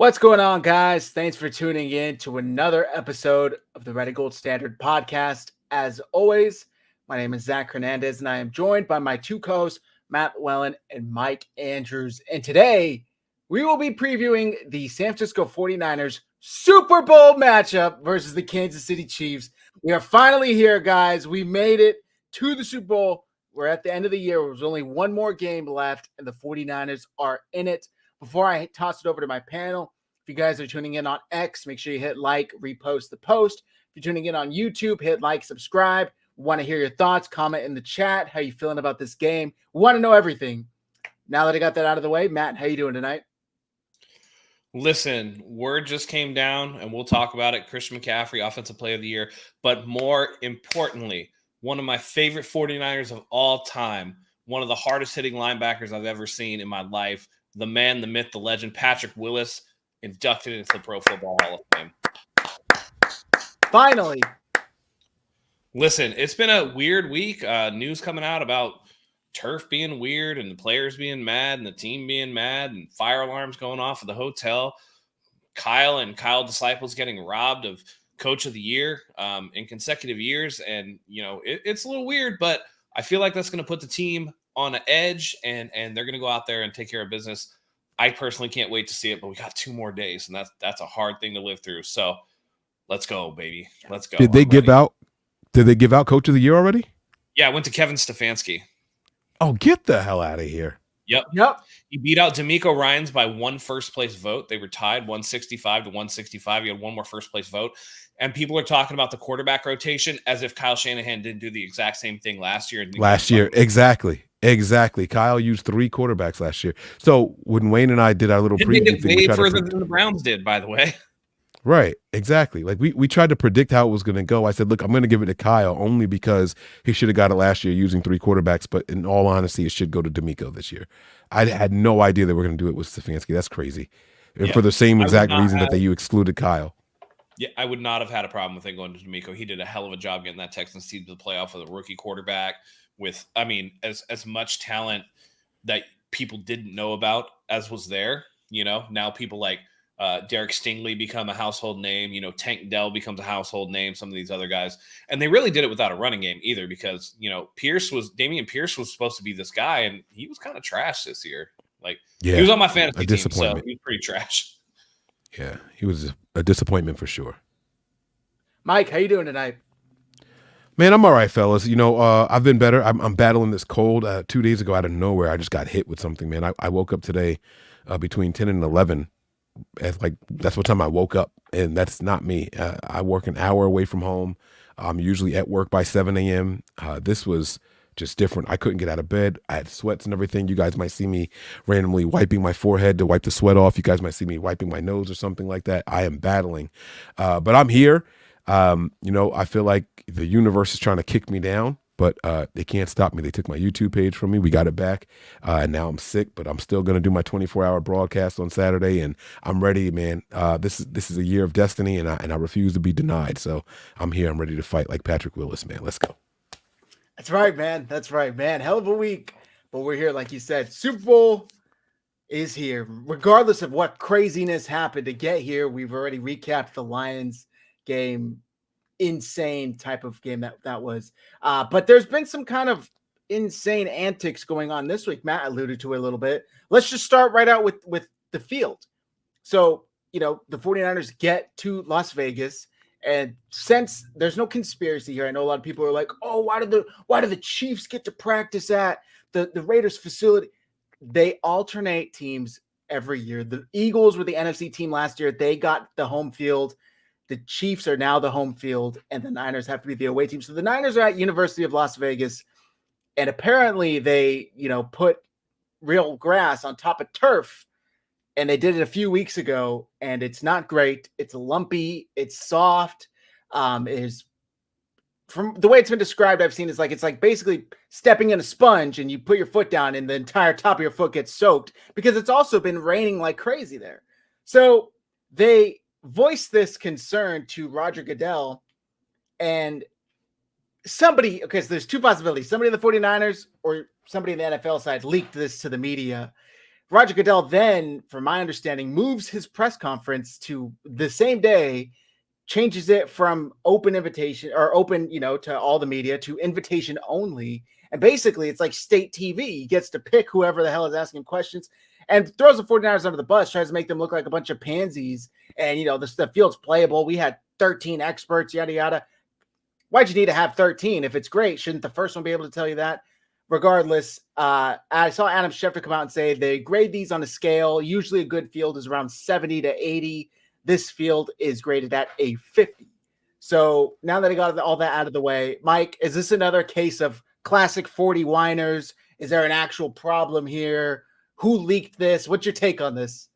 What's going on, guys? Thanks for tuning in to another episode of the Red and Gold Standard podcast. As always, my name is Zach Hernandez, and I am joined by my two co-hosts, Matt Wellen and Mike Andrews. And today, we will be previewing the San Francisco 49ers Super Bowl matchup versus the Kansas City Chiefs. We are finally here, guys. We made it to the Super Bowl. We're at the end of the year. There's only one more game left, and the 49ers are in it. Before I toss it over to my panel, if you guys are tuning in on X, make sure you hit like, repost the post. If you're tuning in on YouTube, hit like, subscribe. We want to hear your thoughts, comment in the chat. How you feeling about this game? We want to know everything. Now that I got that out of the way, Matt, how you doing tonight? Listen, word just came down, and we'll talk about it. Christian McCaffrey, Offensive Player of the Year. But more importantly, one of my favorite 49ers of all time, one of the hardest-hitting linebackers I've ever seen in my life, the man, the myth, the legend, Patrick Willis, inducted into the Pro Football Hall of Fame. Finally. Listen, it's been a weird week. News coming out about turf being weird and the players being mad and the team being mad and fire alarms going off at the hotel. Kyle Disciples getting robbed of Coach of the Year in consecutive years. And, you know, it's a little weird, but I feel like that's going to put the team on an edge, and they're going to go out there and take care of business. I personally can't wait to see it, but we got 2 more days, and that's a hard thing to live through. So let's go, baby. Let's go. Did they give out Coach of the Year already? Yeah, I went to Kevin Stefanski. Oh, get the hell out of here. Yep. He beat out D'Amico Ryans by 1 first-place vote. They were tied 165 to 165. He had 1 more first-place vote. And people are talking about the quarterback rotation as if Kyle Shanahan didn't do the exact same thing last year. Exactly. Kyle used 3 quarterbacks last year. So when Wayne and I did our little preview thing, way further than the Browns did, by the way. Right, exactly. Like we tried to predict how it was going to go. I said, look, I'm going to give it to Kyle only because he should have got it last year using 3 quarterbacks. But in all honesty, it should go to D'Amico this year. I had no idea they were going to do it with Stefanski. That's crazy. And for the same exact reason that you excluded Kyle. Yeah, I would not have had a problem with it going to D'Amico. He did a hell of a job getting that Texans team to the playoff with a rookie quarterback with, I mean, as much talent that people didn't know about as was there. You know, now people like Derek Stingley become a household name. You know, Tank Dell becomes a household name, some of these other guys. And they really did it without a running game either because, you know, Damian Pierce was supposed to be this guy, and he was kind of trash this year. Like, he was on my fantasy team, so he was pretty trash. Yeah, he was a disappointment for sure. Mike, how you doing tonight? Man, I'm all right, fellas. You know, I've been better. I'm battling this cold. 2 days ago, out of nowhere, I just got hit with something, man. I woke up today between 10 and 11. That's what time I woke up, and that's not me. I work an hour away from home. I'm usually at work by 7 a.m. This was just different. I couldn't get out of bed. I had sweats and everything. You guys might see me randomly wiping my forehead to wipe the sweat off. You guys might see me wiping my nose or something like that. I am battling, but I'm here. You know, I feel like the universe is trying to kick me down, but they can't stop me. They took my YouTube page from me. We got it back, and now I'm sick, but I'm still going to do my 24-hour broadcast on Saturday, and I'm ready, man. This is a year of destiny, and I refuse to be denied. So I'm here. I'm ready to fight like Patrick Willis, man. Let's go. That's right, man. Hell of a week, but we're here, like you said. Super Bowl is here. Regardless of what craziness happened to get here, we've already recapped the Lions game. Insane type of game that was. But there's been some kind of insane antics going on this week. Matt alluded to it a little bit. Let's just start right out with the field. So, you know, the 49ers get to Las Vegas. And since there's no conspiracy here, I know a lot of people are like, oh, why do the Chiefs get to practice at the Raiders facility? They alternate teams every year. The Eagles were the NFC team last year. They got the home field. The Chiefs are now the home field, and the Niners have to be the away team. So the Niners are at University of Las Vegas, and apparently they, you know, put real grass on top of turf. And they did it a few weeks ago, and it's not great. It's lumpy. It's soft. Is from the way it's been described, I've seen it's like basically stepping in a sponge, and you put your foot down, and the entire top of your foot gets soaked because it's also been raining like crazy there. So they voiced this concern to Roger Goodell, and somebody. Okay, so there's 2 possibilities: somebody in the 49ers or somebody in the NFL side leaked this to the media. Roger Goodell then, from my understanding, moves his press conference to the same day, changes it from open invitation or open, to all the media to invitation only. And basically, it's like state TV. He gets to pick whoever the hell is asking him questions and throws the 49ers under the bus, tries to make them look like a bunch of pansies. And, the field's playable. We had 13 experts, yada, yada. Why'd you need to have 13? If it's great, shouldn't the first one be able to tell you that? Regardless, I saw Adam Schefter come out and say they grade these on a scale. Usually a good field is around 70 to 80. This field is graded at a 50. So now that I got all that out of the way, Mike, is this another case of classic 40 whiners? Is there an actual problem here? Who leaked this? What's your take on this?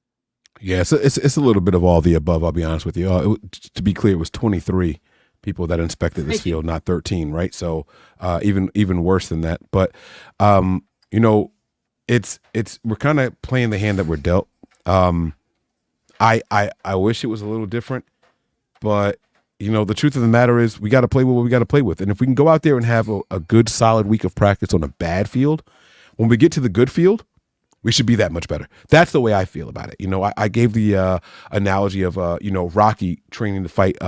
Yeah, it's a little bit of all the above. I'll be honest with you. To be clear, it was 23 people that inspected this field, not 13, right? So even worse than that. But it's we're kind of playing the hand that we're dealt. I wish it was a little different, but the truth of the matter is we got to play with what we got to play with. And if we can go out there and have a good solid week of practice on a bad field, when we get to the good field, we should be that much better. That's the way I feel about it. I gave the analogy of Rocky training to fight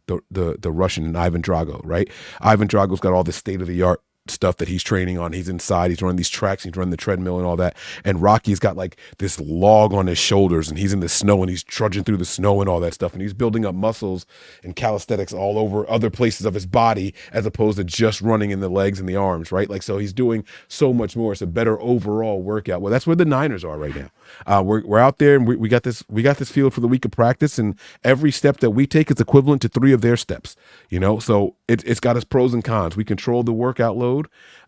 the Russian Ivan Drago, right? Ivan Drago's got all this state-of-the-art stuff that he's training on. He's inside, he's running these tracks, he's running the treadmill and all that. And Rocky's got like this log on his shoulders and he's in the snow and he's trudging through the snow and all that stuff. And he's building up muscles and calisthenics all over other places of his body as opposed to just running in the legs and the arms, right? Like, so he's doing so much more. It's a better overall workout. Well, that's where the Niners are right now. We're out there and we got this field for the week of practice, and every step that we take is equivalent to 3 of their steps, so it's got its pros and cons. We control the workout load.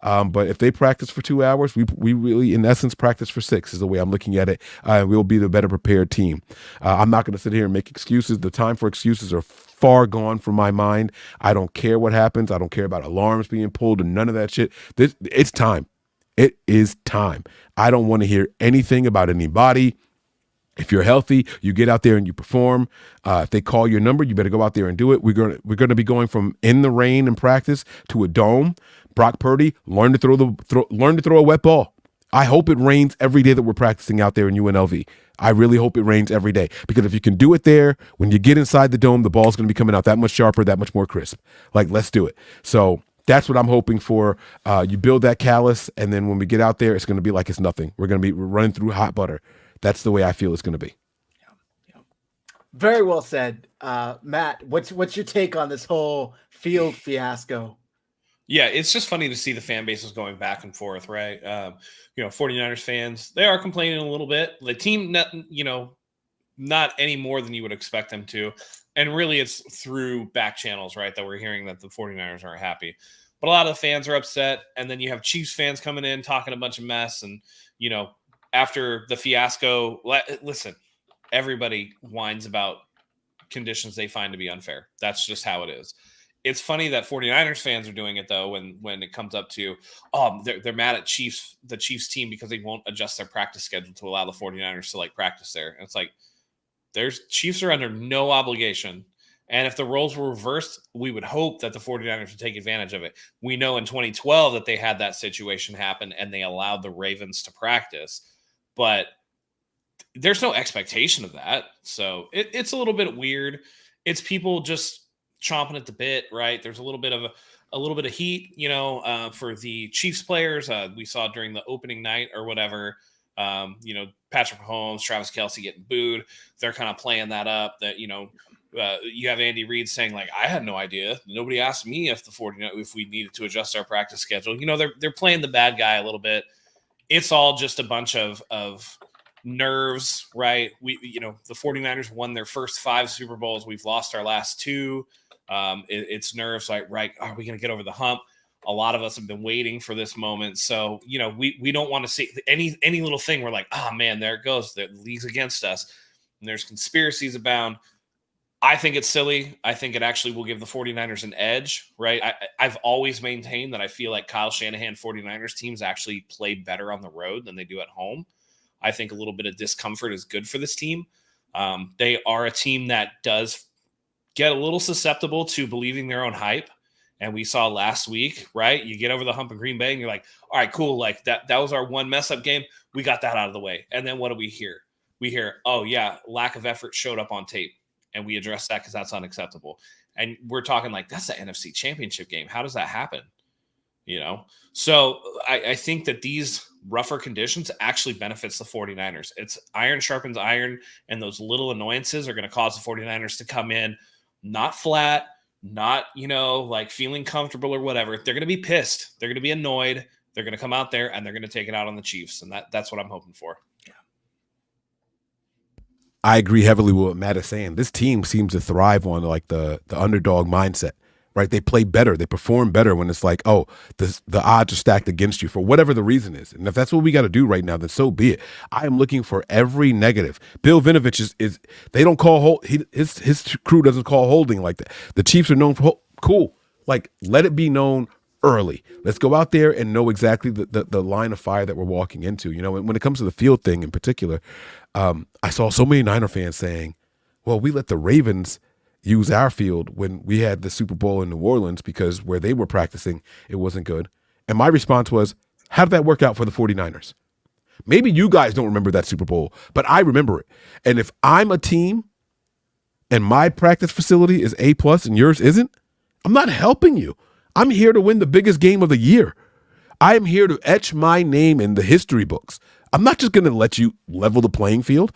But if they practice for 2 hours, we really, in essence, practice for 6 is the way I'm looking at it. We'll be the better prepared team. I'm not going to sit here and make excuses. The time for excuses are far gone from my mind. I don't care what happens. I don't care about alarms being pulled and none of that shit. It's time. It is time. I don't want to hear anything about anybody. If you're healthy, you get out there and you perform. If they call your number, you better go out there and do it. We're going to be going from in the rain in practice to a dome. Brock Purdy, learn to throw a wet ball. I hope it rains every day that we're practicing out there in UNLV. I really hope it rains every day, because if you can do it there, when you get inside the dome, the ball's going to be coming out that much sharper, that much more crisp. Like, let's do it. So that's what I'm hoping for. You build that callus, and then when we get out there, it's going to be like it's nothing. We're going to be running through hot butter. That's the way I feel it's going to be. Yeah. Very well said. Matt, what's your take on this whole field fiasco? Yeah, it's just funny to see the fan bases going back and forth, right? 49ers fans, they are complaining a little bit. The team, not any more than you would expect them to. And really, it's through back channels, right, that we're hearing that the 49ers aren't happy. But a lot of the fans are upset. And then you have Chiefs fans coming in, talking a bunch of mess. And, after the fiasco, listen, everybody whines about conditions they find to be unfair. That's just how it is. It's funny that 49ers fans are doing it, though, when it comes up to, they're mad at the Chiefs team because they won't adjust their practice schedule to allow the 49ers to practice there. And it's like, Chiefs are under no obligation. And if the roles were reversed, we would hope that the 49ers would take advantage of it. We know in 2012 that they had that situation happen and they allowed the Ravens to practice, but there's no expectation of that. So it's a little bit weird. It's people just chomping at the bit, right? There's a little bit of heat, for the Chiefs players. We saw during the opening night or whatever, Patrick Mahomes, Travis Kelce getting booed. They're kind of playing that up that, you have Andy Reid saying I had no idea. Nobody asked me if if we needed to adjust our practice schedule. They're playing the bad guy a little bit. It's all just a bunch of nerves, right? The 49ers won their first 5 Super Bowls. We've lost our last 2. It's nerves, right? Are we going to get over the hump? A lot of us have been waiting for this moment. So, we don't want to see any little thing. We're like, oh man, there it goes. The league's against us. And there's conspiracies abound. I think it's silly. I think it actually will give the 49ers an edge, right? I've always maintained that I feel like Kyle Shanahan 49ers teams actually play better on the road than they do at home. I think a little bit of discomfort is good for this team. They are a team that does get a little susceptible to believing their own hype. And we saw last week, right? You get over the hump of Green Bay and you're like, all right, cool. Like that was our one mess up game. We got that out of the way. And then what do we hear? We hear, oh yeah, lack of effort showed up on tape. And we address that because that's unacceptable. And we're talking like, that's the NFC Championship game. How does that happen? So I think that these rougher conditions actually benefits the 49ers. It's iron sharpens iron, and those little annoyances are going to cause the 49ers to come in not flat, not, like feeling comfortable or whatever. They're going to be pissed. They're going to be annoyed. They're going to come out there and they're going to take it out on the Chiefs. And that's what I'm hoping for. I agree heavily with what Matt is saying. This team seems to thrive on like the underdog mindset, right? They play better. They perform better when it's like, oh, the odds are stacked against you for whatever the reason is. And if that's what we got to do right now, then so be it. I am looking for every negative. Bill Vinovich is they don't call hold. His crew doesn't call holding like that. The Chiefs are known for cool. Like, let it be known early. Let's go out there and know exactly the line of fire that we're walking into. When it comes to the field thing in particular, I saw so many Niner fans saying, well, we let the Ravens use our field when we had the Super Bowl in New Orleans because where they were practicing, it wasn't good. And my response was, how did that work out for the 49ers? Maybe you guys don't remember that Super Bowl, but I remember it. And if I'm a team and my practice facility is A+ and yours isn't, I'm not helping you. I'm here to win the biggest game of the year. I am here to etch my name in the history books. I'm not just going to let you level the playing field.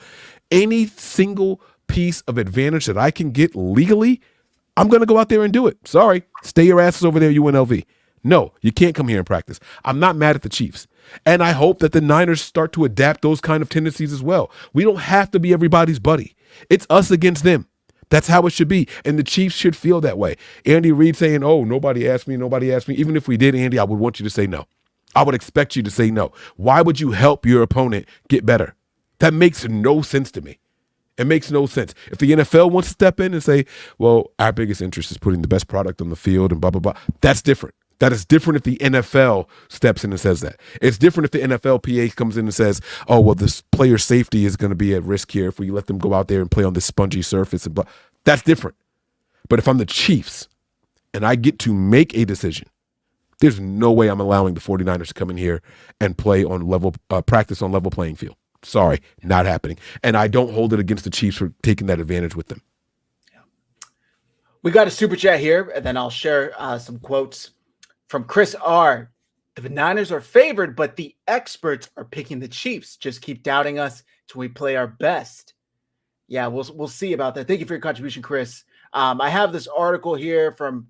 Any single piece of advantage that I can get legally, I'm going to go out there and do it. Sorry, stay your asses over there, UNLV. No, you can't come here and practice. I'm not mad at the Chiefs. And I hope that the Niners start to adapt those kind of tendencies as well. We don't have to be everybody's buddy. It's us against them. That's how it should be. And the Chiefs should feel that way. Andy Reid saying, oh, nobody asked me. Even if we did, Andy, I would want you to say no. I would expect you to say no. Why would you help your opponent get better? That makes no sense to me. It makes no sense. If the NFL wants to step in and say, well, our biggest interest is putting the best product on the field and blah, blah, blah, that's different. That is different if the NFL steps in and says that. It's different if the NFLPA comes in and says, oh, well, this player's safety is going to be at risk here if we let them go out there and play on this spongy surface. And blah. That's different. But if I'm the Chiefs and I get to make a decision, there's no way I'm allowing the 49ers to come in here and play on level, practice on level playing field. Sorry, not happening. And I don't hold it against the Chiefs for taking that advantage with them. We got a super chat here, and then I'll share some quotes from Chris R. The Niners are favored, but the experts are picking the Chiefs. Just keep doubting us till we play our best. Yeah, we'll see about that. Thank you for your contribution, Chris. I have this article here from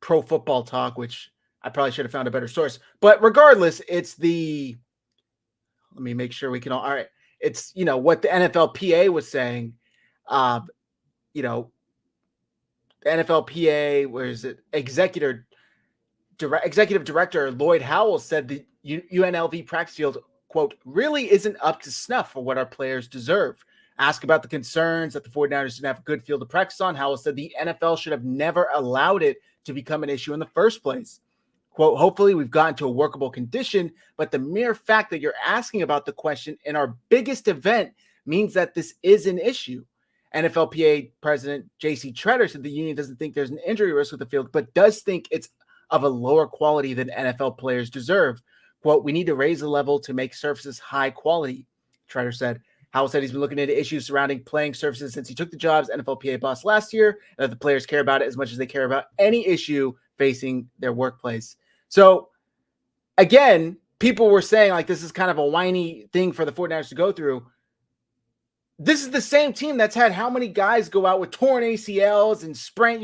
Pro Football Talk, which I probably should have found a better source. But regardless, it's the – let me make sure we can all right. It's, what the NFLPA was saying. The NFLPA, where is it? Executive Director Lloyd Howell said the UNLV practice field, quote, really isn't up to snuff for what our players deserve. Asked about the concerns that the 49ers didn't have a good field to practice on, Howell said the NFL should have never allowed it to become an issue in the first place. Quote, hopefully we've gotten to a workable condition, but the mere fact that you're asking about the question in our biggest event means that this is an issue. NFLPA President J.C. Tretter said the union doesn't think there's an injury risk with the field, but does think it's of a lower quality than NFL players deserve. Quote, we need to raise the level to make surfaces high quality, Tretter said. Howell said he's been looking into issues surrounding playing surfaces since he took the job as NFLPA boss last year, and that the players care about it as much as they care about any issue facing their workplace. So, again, people were saying, like, this is kind of a whiny thing for the 49ers to go through. This is the same team that's had how many guys go out with torn ACLs and sprain,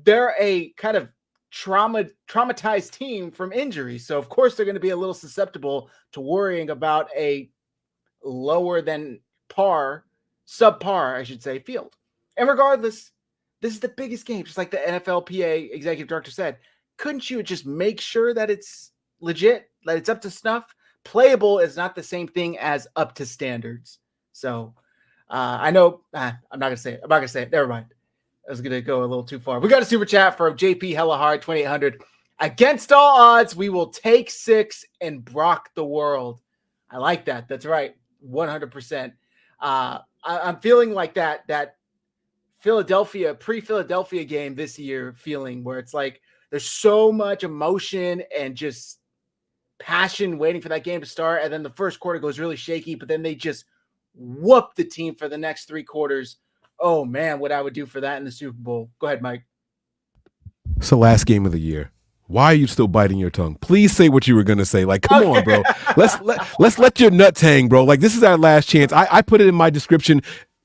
they're a kind of traumatized team from injury. So, of course, they're going to be a little susceptible to worrying about a lower than subpar, I should say, field. And regardless, this is the biggest game, just like the NFLPA executive director said. Couldn't you just make sure that it's legit, that it's up to snuff? Playable is not the same thing as up to standards. So I know I'm not going to say it. Never mind. I was going to go a little too far. We got a super chat from JP Hellahard 2800. Against all odds, we will take 6 and Brock the world. I like that. That's right. 100%. I'm feeling like that Philadelphia, pre-Philadelphia game this year feeling where it's like there's so much emotion and just passion waiting for that game to start. And then the first quarter goes really shaky, but then they just whoop the team for the next 3 quarters. Oh man, what I would do for that in the Super Bowl. Go ahead, Mike. It's the last game of the year. Why are you still biting your tongue? Please say what you were gonna say. Like, come on, bro. Let's let your nuts hang, bro. Like, this is our last chance. I put it in my description.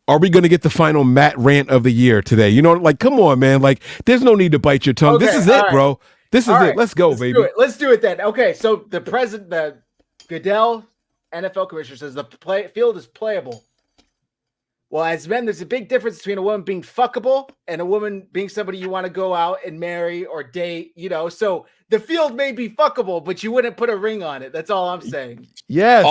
Are we gonna get the final Matt Rant of the year today? You know, like, come on, man. Like, there's no need to bite your tongue. Okay, this is it, right, bro. This is it. Let's go, baby. Let's do it then. Okay, so the Goodell NFL commissioner says the field is playable. Well, as men, there's a big difference between a woman being fuckable and a woman being somebody you want to go out and marry or date, you know. So the field may be fuckable, but you wouldn't put a ring on it. That's all I'm saying. Yes.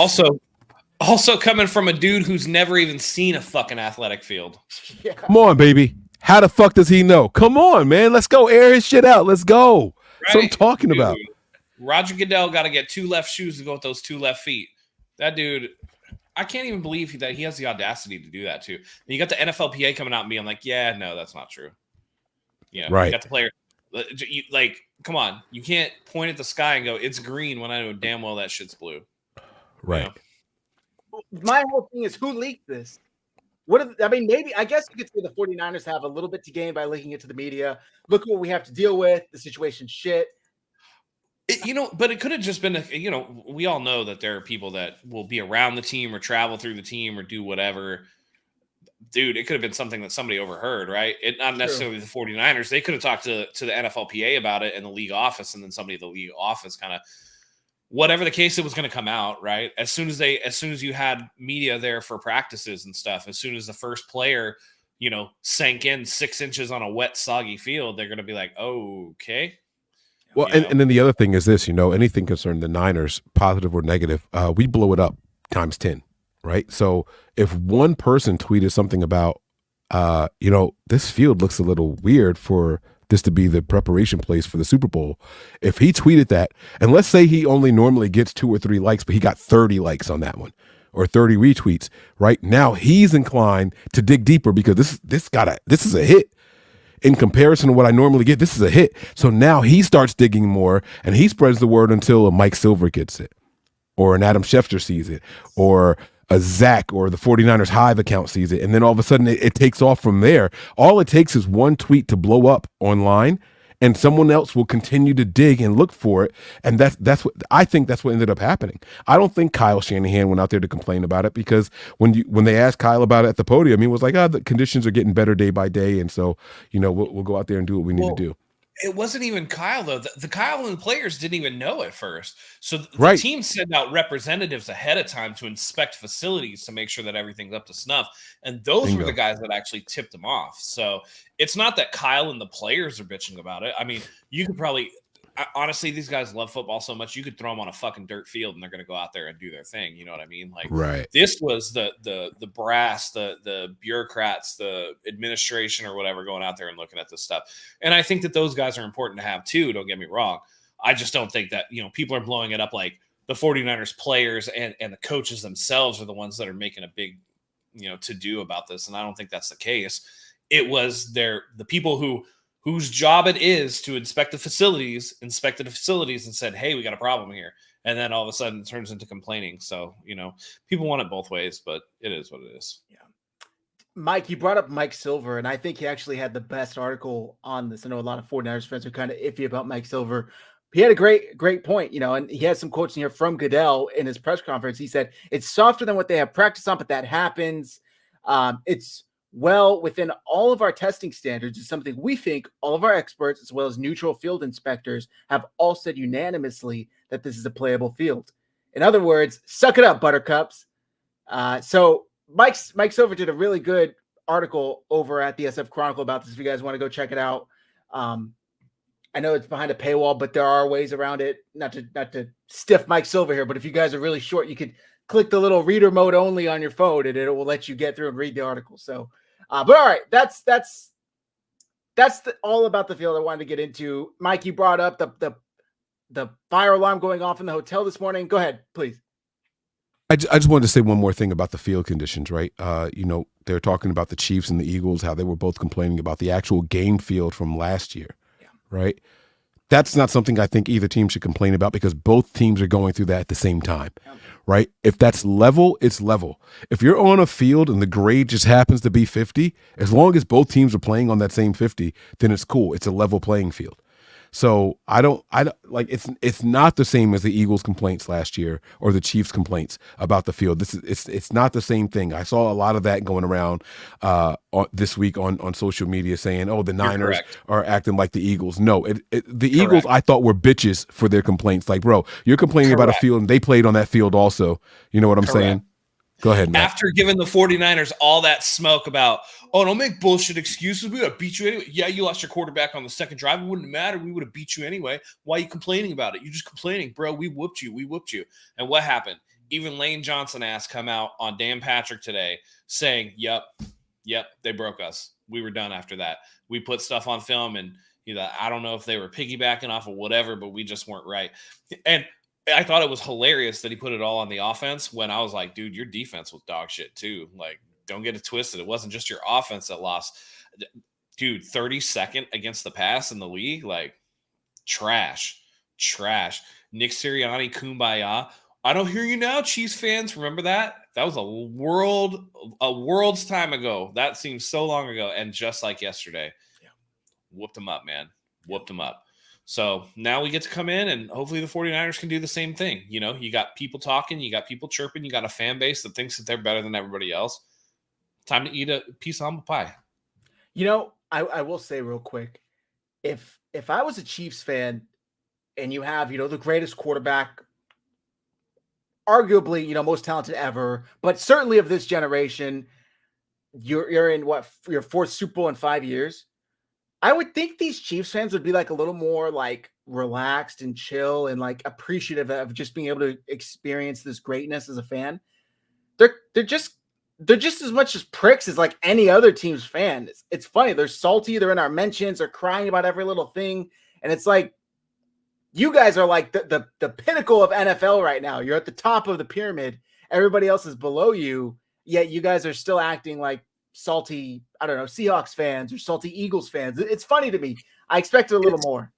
Also coming from a dude who's never even seen a fucking athletic field. Yeah. Come on, baby. How the fuck does he know? Come on, man. Let's go air his shit out. Let's go. Right? That's what I'm talking about. Roger Goodell got to get 2 left shoes to go with those 2 left feet. That dude, I can't even believe that he has the audacity to do that too. And you got the NFLPA coming out and being like, yeah, no, that's not true. Yeah, right. You got the player. Like, come on. You can't point at the sky and go, it's green when I know damn well that shit's blue. Right. You know? My whole thing is who leaked this? Maybe I guess you could say the 49ers have a little bit to gain by leaking it to the media. Look what we have to deal with. The situation's shit. But it could have just been, we all know that there are people that will be around the team or travel through the team or do whatever. Dude, it could have been something that somebody overheard, right? It not necessarily the 49ers. They could have talked to the NFLPA about it in the league office, and then somebody at the league office kind of, whatever the case, it was going to come out, right? As soon as you had media there for practices and stuff, as soon as the first player, sank in 6 inches on a wet, soggy field, they're going to be like, oh, okay. Well, and then the other thing is this, anything concerning the Niners, positive or negative, we blow it up times 10, right? So if one person tweeted something about, this field looks a little weird for this to be the preparation place for the Super Bowl. If he tweeted that, and let's say he only normally gets 2 or 3 likes, but he got 30 likes on that one or 30 retweets, right? Now he's inclined to dig deeper because this is a hit. In comparison to what I normally get, this is a hit. So now he starts digging more and he spreads the word until a Mike Silver gets it or an Adam Schefter sees it or a Zach or the 49ers Hive account sees it. And then all of a sudden it takes off from there. All it takes is one tweet to blow up online and someone else will continue to dig and look for it. And that's what I think that's what ended up happening. I don't think Kyle Shanahan went out there to complain about it because when they asked Kyle about it at the podium, he was like, the conditions are getting better day by day. And so, we'll go out there and do what we need to do. It wasn't even Kyle, though. The Kyle and the players didn't even know at first. So the team sent out representatives ahead of time to inspect facilities to make sure that everything's up to snuff. And those were the guys that actually tipped them off. So it's not that Kyle and the players are bitching about it. I mean, you could probably – honestly, these guys love football so much, you could throw them on a fucking dirt field and they're going to go out there and do their thing. You know what I mean? Like, This was the brass, the bureaucrats, the administration or whatever going out there and looking at this stuff. And I think that those guys are important to have too. Don't get me wrong. I just don't think that, people are blowing it up like the 49ers players and the coaches themselves are the ones that are making a big, to do about this. And I don't think that's the case. It was the people whose job it is to inspected the facilities and said, hey, we got a problem here. And then all of a sudden it turns into complaining. So, people want it both ways, but it is what it is. Yeah. Mike, you brought up Mike Silver, and I think he actually had the best article on this. I know a lot of 49ers fans are kind of iffy about Mike Silver. He had a great point, and he had some quotes in here from Goodell in his press conference. He said, it's softer than what they have practice on, but that happens. It's well within all of our testing standards. Is something we think all of our experts, as well as neutral field inspectors, have all said unanimously that this is a playable field. In other words, suck it up, buttercups. So Mike Silver did a really good article over at the SF Chronicle about this. If you guys want to go check it out. I know it's behind a paywall, but there are ways around it. Not to stiff Mike Silver here, but if you guys are really short, you could click the little reader mode only on your phone and it will let you get through and read the article. So, but all right, that's all about the field I wanted to get into. Mike, you brought up the fire alarm going off in the hotel this morning. Go ahead, please. I just wanted to say one more thing about the field conditions, right? They're talking about the Chiefs and the Eagles, how they were both complaining about the actual game field from last year, right? That's not something I think either team should complain about because both teams are going through that at the same time, right? If that's level, it's level. If you're on a field and the grade just happens to be 50, as long as both teams are playing on that same 50, then it's cool. It's a level playing field. So I don't like it's not the same as the Eagles complaints last year or the Chiefs complaints about the field. It's not the same thing. I saw a lot of that going around this week on social media saying, "Oh, the Niners are acting like the Eagles." No, the Eagles I thought were bitches for their complaints. Like, bro, you're complaining about a field and they played on that field also. You know what I'm saying? Go ahead, Matt. After giving the 49ers all that smoke about, oh, don't make bullshit excuses. We would have beat you anyway. Yeah, you lost your quarterback on the second drive. It wouldn't matter. We would have beat you anyway. Why are you complaining about it? You're just complaining. Bro, we whooped you. We whooped you. And what happened? Even Lane Johnson ass come out on Dan Patrick today saying, yep, they broke us. We were done after that. We put stuff on film and I don't know if they were piggybacking off of whatever, but we just weren't right. And I thought it was hilarious that he put it all on the offense when I was like, dude, your defense was dog shit too. Like, don't get it twisted. It wasn't just your offense that lost. Dude, 32nd against the pass in the league, like trash. Nick Sirianni, kumbaya. I don't hear you now, Chiefs fans. Remember that? That was a world's time ago. That seems so long ago. And just like yesterday, whooped them up, man. Whooped them up. So now we get to come in and hopefully the 49ers can do the same thing. You got people talking, you got people chirping, you got a fan base that thinks that they're better than everybody else. Time to eat a piece of humble pie. I will say real quick, if I was a Chiefs fan and you have, the greatest quarterback, arguably, most talented ever, but certainly of this generation, you're in your fourth Super Bowl in 5 years. I would think these Chiefs fans would be like a little more like relaxed and chill and like appreciative of just being able to experience this greatness as a fan. They're just as much as pricks as like any other team's fan. It's funny. They're salty. They're in our mentions. They're crying about every little thing. And it's like, you guys are like the pinnacle of NFL right now. You're at the top of the pyramid. Everybody else is below you. Yet you guys are still acting like salty, I don't know, Seahawks fans or salty Eagles fans. It's funny to me. I expected a little more.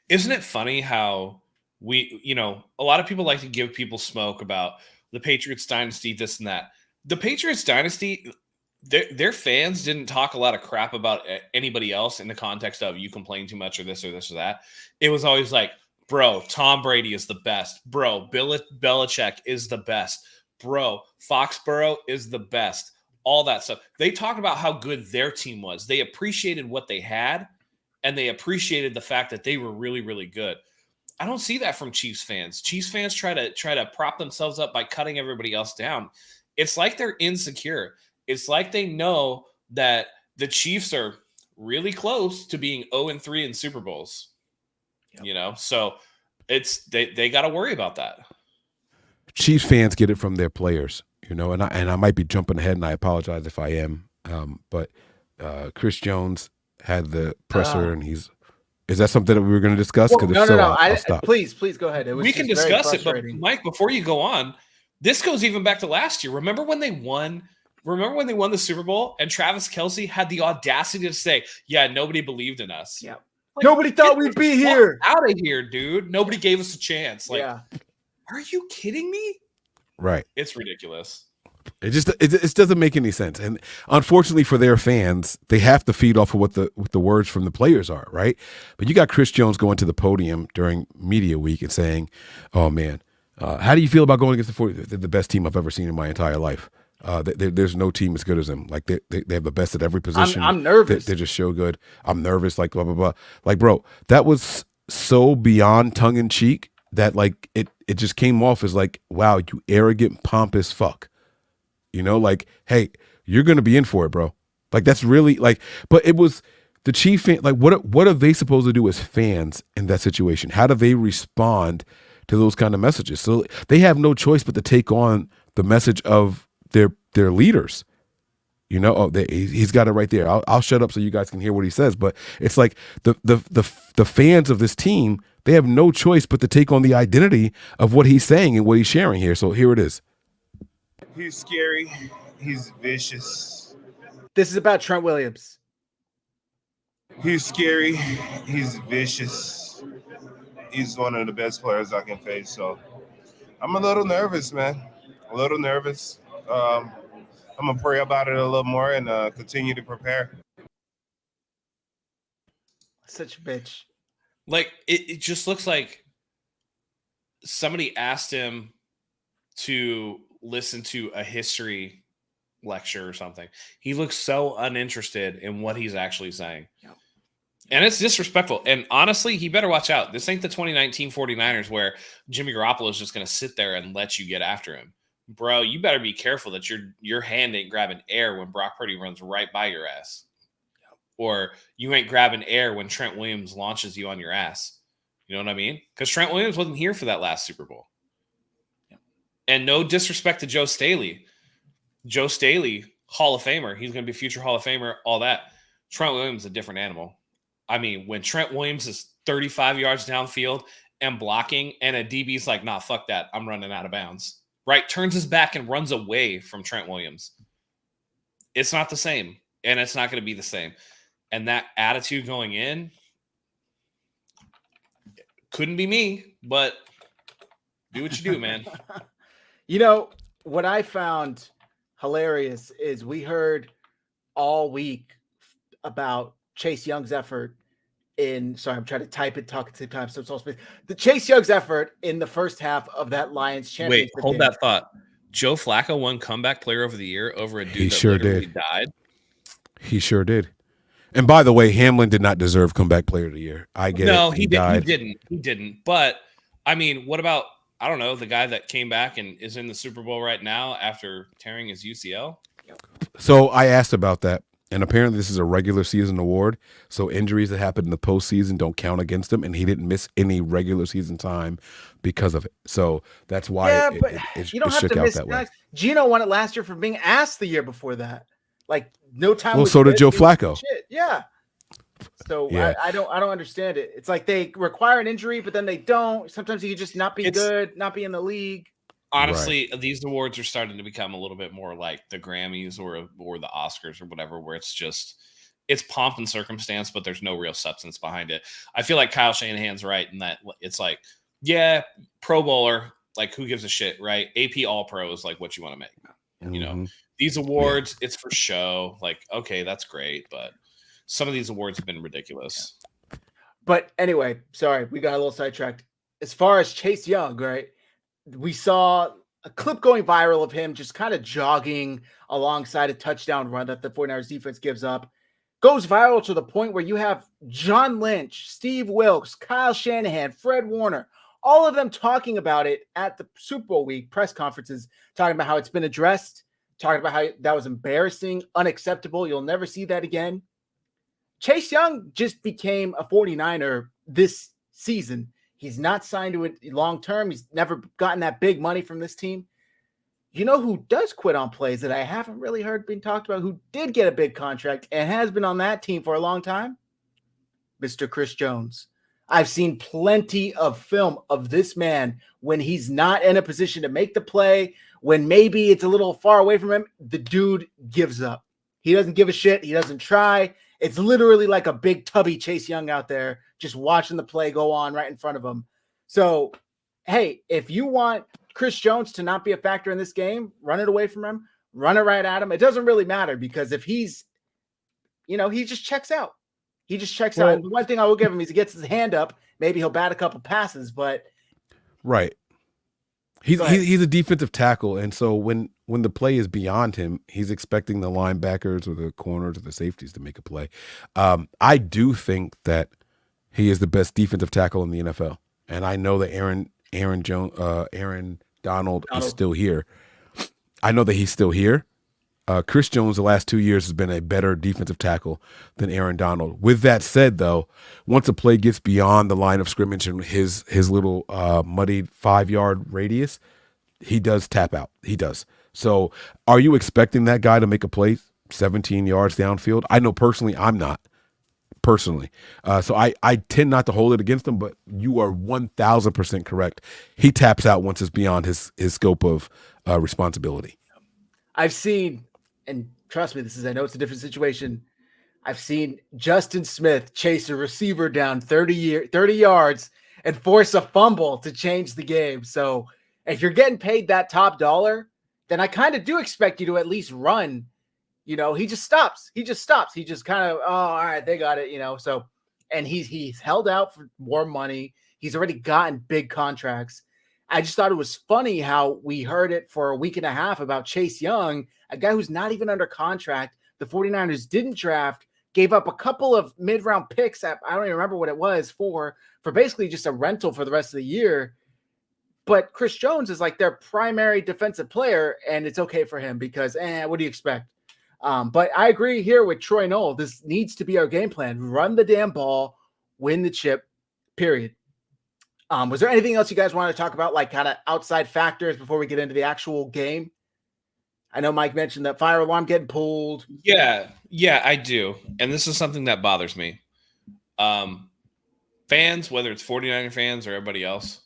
Isn't it funny how a lot of people like to give people smoke about the Patriots dynasty, this and that. The Patriots dynasty, their fans didn't talk a lot of crap about anybody else in the context of you complain too much or this or that. It was always like, bro, Tom Brady is the best. Bro, Bill Belichick is the best. Bro, Foxborough is the best. All that stuff. They talked about how good their team was. They appreciated what they had, and they appreciated the fact that they were really, really good. I don't see that from Chiefs fans. Chiefs fans try to prop themselves up by cutting everybody else down. It's like they're insecure. It's like they know that the Chiefs are really close to being 0-3 in Super Bowls. Yep. So it's they got to worry about that. Chiefs fans get it from their players. And I might be jumping ahead, and I apologize if I am. But Chris Jones had the presser, and is that something that we were going to discuss? Well, no. I'll stop. Please go ahead. We can discuss it, but Mike, before you go on, this goes even back to last year. Remember when they won the Super Bowl, and Travis Kelce had the audacity to say, "Yeah, nobody believed in us. Yeah, nobody thought we'd be here. Out of here, dude. Nobody gave us a chance." Like, are you kidding me? Right. It's ridiculous. It doesn't make any sense. And unfortunately for their fans, they have to feed off of what the words from the players are, right? But you got Chris Jones going to the podium during media week and saying, "Oh man, how do you feel about going against the 40? They're the best team I've ever seen in my entire life. There's no team as good as them. Like they have the best at every position. I'm nervous. They just show good. I'm nervous. Like blah blah blah. Like, bro, that was so beyond tongue in cheek that like it just came off as like, wow, you arrogant, pompous fuck. Like, hey, you're gonna be in for it, bro. Like, that's really like, but it was the Chief fan. Like, what are they supposed to do as fans in that situation? How do they respond to those kind of messages? So they have no choice but to take on the message of their leaders. He's got it right there. I'll shut up so you guys can hear what he says. But it's like the fans of this team, they have no choice but to take on the identity of what he's saying and what he's sharing here. So here it is. He's scary. He's vicious. This is about Trent Williams. He's scary. He's vicious. He's one of the best players I can face. So I'm a little nervous, man. A little nervous. I'm going to pray about it a little more and continue to prepare. Such a bitch. Like, it just looks like somebody asked him to listen to a history lecture or something. He looks so uninterested in what he's actually saying. Yep. And it's disrespectful. And honestly, he better watch out. This ain't the 2019 49ers where Jimmy Garoppolo is just going to sit there and let you get after him. Bro, you better be careful that your hand ain't grabbing air when Brock Purdy runs right by your ass. Or you ain't grabbing air when Trent Williams launches you on your ass. You know what I mean? Because Trent Williams wasn't here for that last Super Bowl. And no disrespect to Joe Staley. Joe Staley, Hall of Famer. He's going to be future Hall of Famer, all that. Trent Williams is a different animal. I mean, when Trent Williams is 35 yards downfield and blocking, and a DB's like, nah, fuck that. I'm running out of bounds. Right? Turns his back and runs away from Trent Williams. It's not the same. And it's not going to be the same. And that attitude going in couldn't be me, but do what you do, man. You know, what I found hilarious is we heard all week about Chase Young's effort I'm trying to type it, talk at the same time. So it's all space. The Chase Young's effort in the first half of that Lions championship. Wait, hold that thought. Joe Flacco won comeback player of the year over a dude He that sure literally did. died. He sure did. And by the way, Hamlin did not deserve comeback player of the year. I get it. No, he died. didn't. He didn't. But I mean, what about, I don't know, the guy that came back and is in the Super Bowl right now after tearing his UCL? So I asked about that, and apparently this is a regular season award. So injuries that happen in the postseason don't count against him, and he didn't miss any regular season time because of it. So that's why you don't have to miss that way. Gino won it last year for being asked the year before that. Like no time. Well, so did Joe Flacco. Shit. Yeah. So yeah. I don't understand it. It's like they require an injury, but then they don't. Sometimes you can just not be good, not be in the league. Honestly, these awards are starting to become a little bit more like the Grammys or the Oscars or whatever, where it's pomp and circumstance, but there's no real substance behind it. I feel like Kyle Shanahan's right in that it's like, yeah, Pro Bowler, like who gives a shit, right? AP All Pro is like what you want to make. You know, these awards, it's for show. Like, okay, that's great, but some of these awards have been ridiculous. But anyway, sorry, we got a little sidetracked. As far as Chase Young, right? We saw a clip going viral of him just kind of jogging alongside a touchdown run that the 49ers defense gives up. Goes viral to the point where you have John Lynch, Steve Wilkes, Kyle Shanahan, Fred Warner, all of them talking about it at the Super Bowl week press conferences, talking about how it's been addressed, talking about how that was embarrassing, unacceptable. You'll never see that again. Chase Young just became a 49er this season. He's not signed to it long-term. He's never gotten that big money from this team. You know who does quit on plays that I haven't really heard being talked about, who did get a big contract and has been on that team for a long time? Mr. Chris Jones. I've seen plenty of film of this man when he's not in a position to make the play, when maybe it's a little far away from him, the dude gives up. He doesn't give a shit. He doesn't try. It's literally like a big tubby Chase Young out there just watching the play go on right in front of him. So, hey, if you want Chris Jones to not be a factor in this game, run it away from him, run it right at him. It doesn't really matter because if he's, he just checks out. He just checks out. And the one thing I will give him is he gets his hand up. Maybe he'll bat a couple passes, but right. He's a defensive tackle, and so when the play is beyond him, he's expecting the linebackers or the corners or the safeties to make a play. I do think that he is the best defensive tackle in the NFL, and I know that Aaron Donald is still here. I know that he's still here. Chris Jones the last 2 years has been a better defensive tackle than Aaron Donald. With that said, though, once a play gets beyond the line of scrimmage and his little muddied 5-yard radius, he does tap out. He does. So are you expecting that guy to make a play 17 yards downfield? I know personally I'm not. Personally. So I tend not to hold it against him, but you are 1,000% correct. He taps out once it's beyond his scope of responsibility. I've seen, and trust me, I know it's a different situation. I've seen Justin Smith chase a receiver down 30 yards and force a fumble to change the game. So if you're getting paid that top dollar, then I kind of do expect you to at least run. He just stops. He just kind of, all right, they got it, So, and he's held out for more money. He's already gotten big contracts. I just thought it was funny how we heard it for a week and a half about Chase Young, a guy who's not even under contract. The 49ers didn't draft, gave up a couple of mid-round picks. I don't even remember what it was for basically just a rental for the rest of the year. But Chris Jones is like their primary defensive player, and it's okay for him because, what do you expect? But I agree here with Troy Knoll. This needs to be our game plan. Run the damn ball, win the chip, period. Was there anything else you guys want to talk about, like kind of outside factors before we get into the actual game? I know Mike mentioned that fire alarm getting pulled. Yeah, I do. And this is something that bothers me. Fans, whether it's 49er fans or everybody else,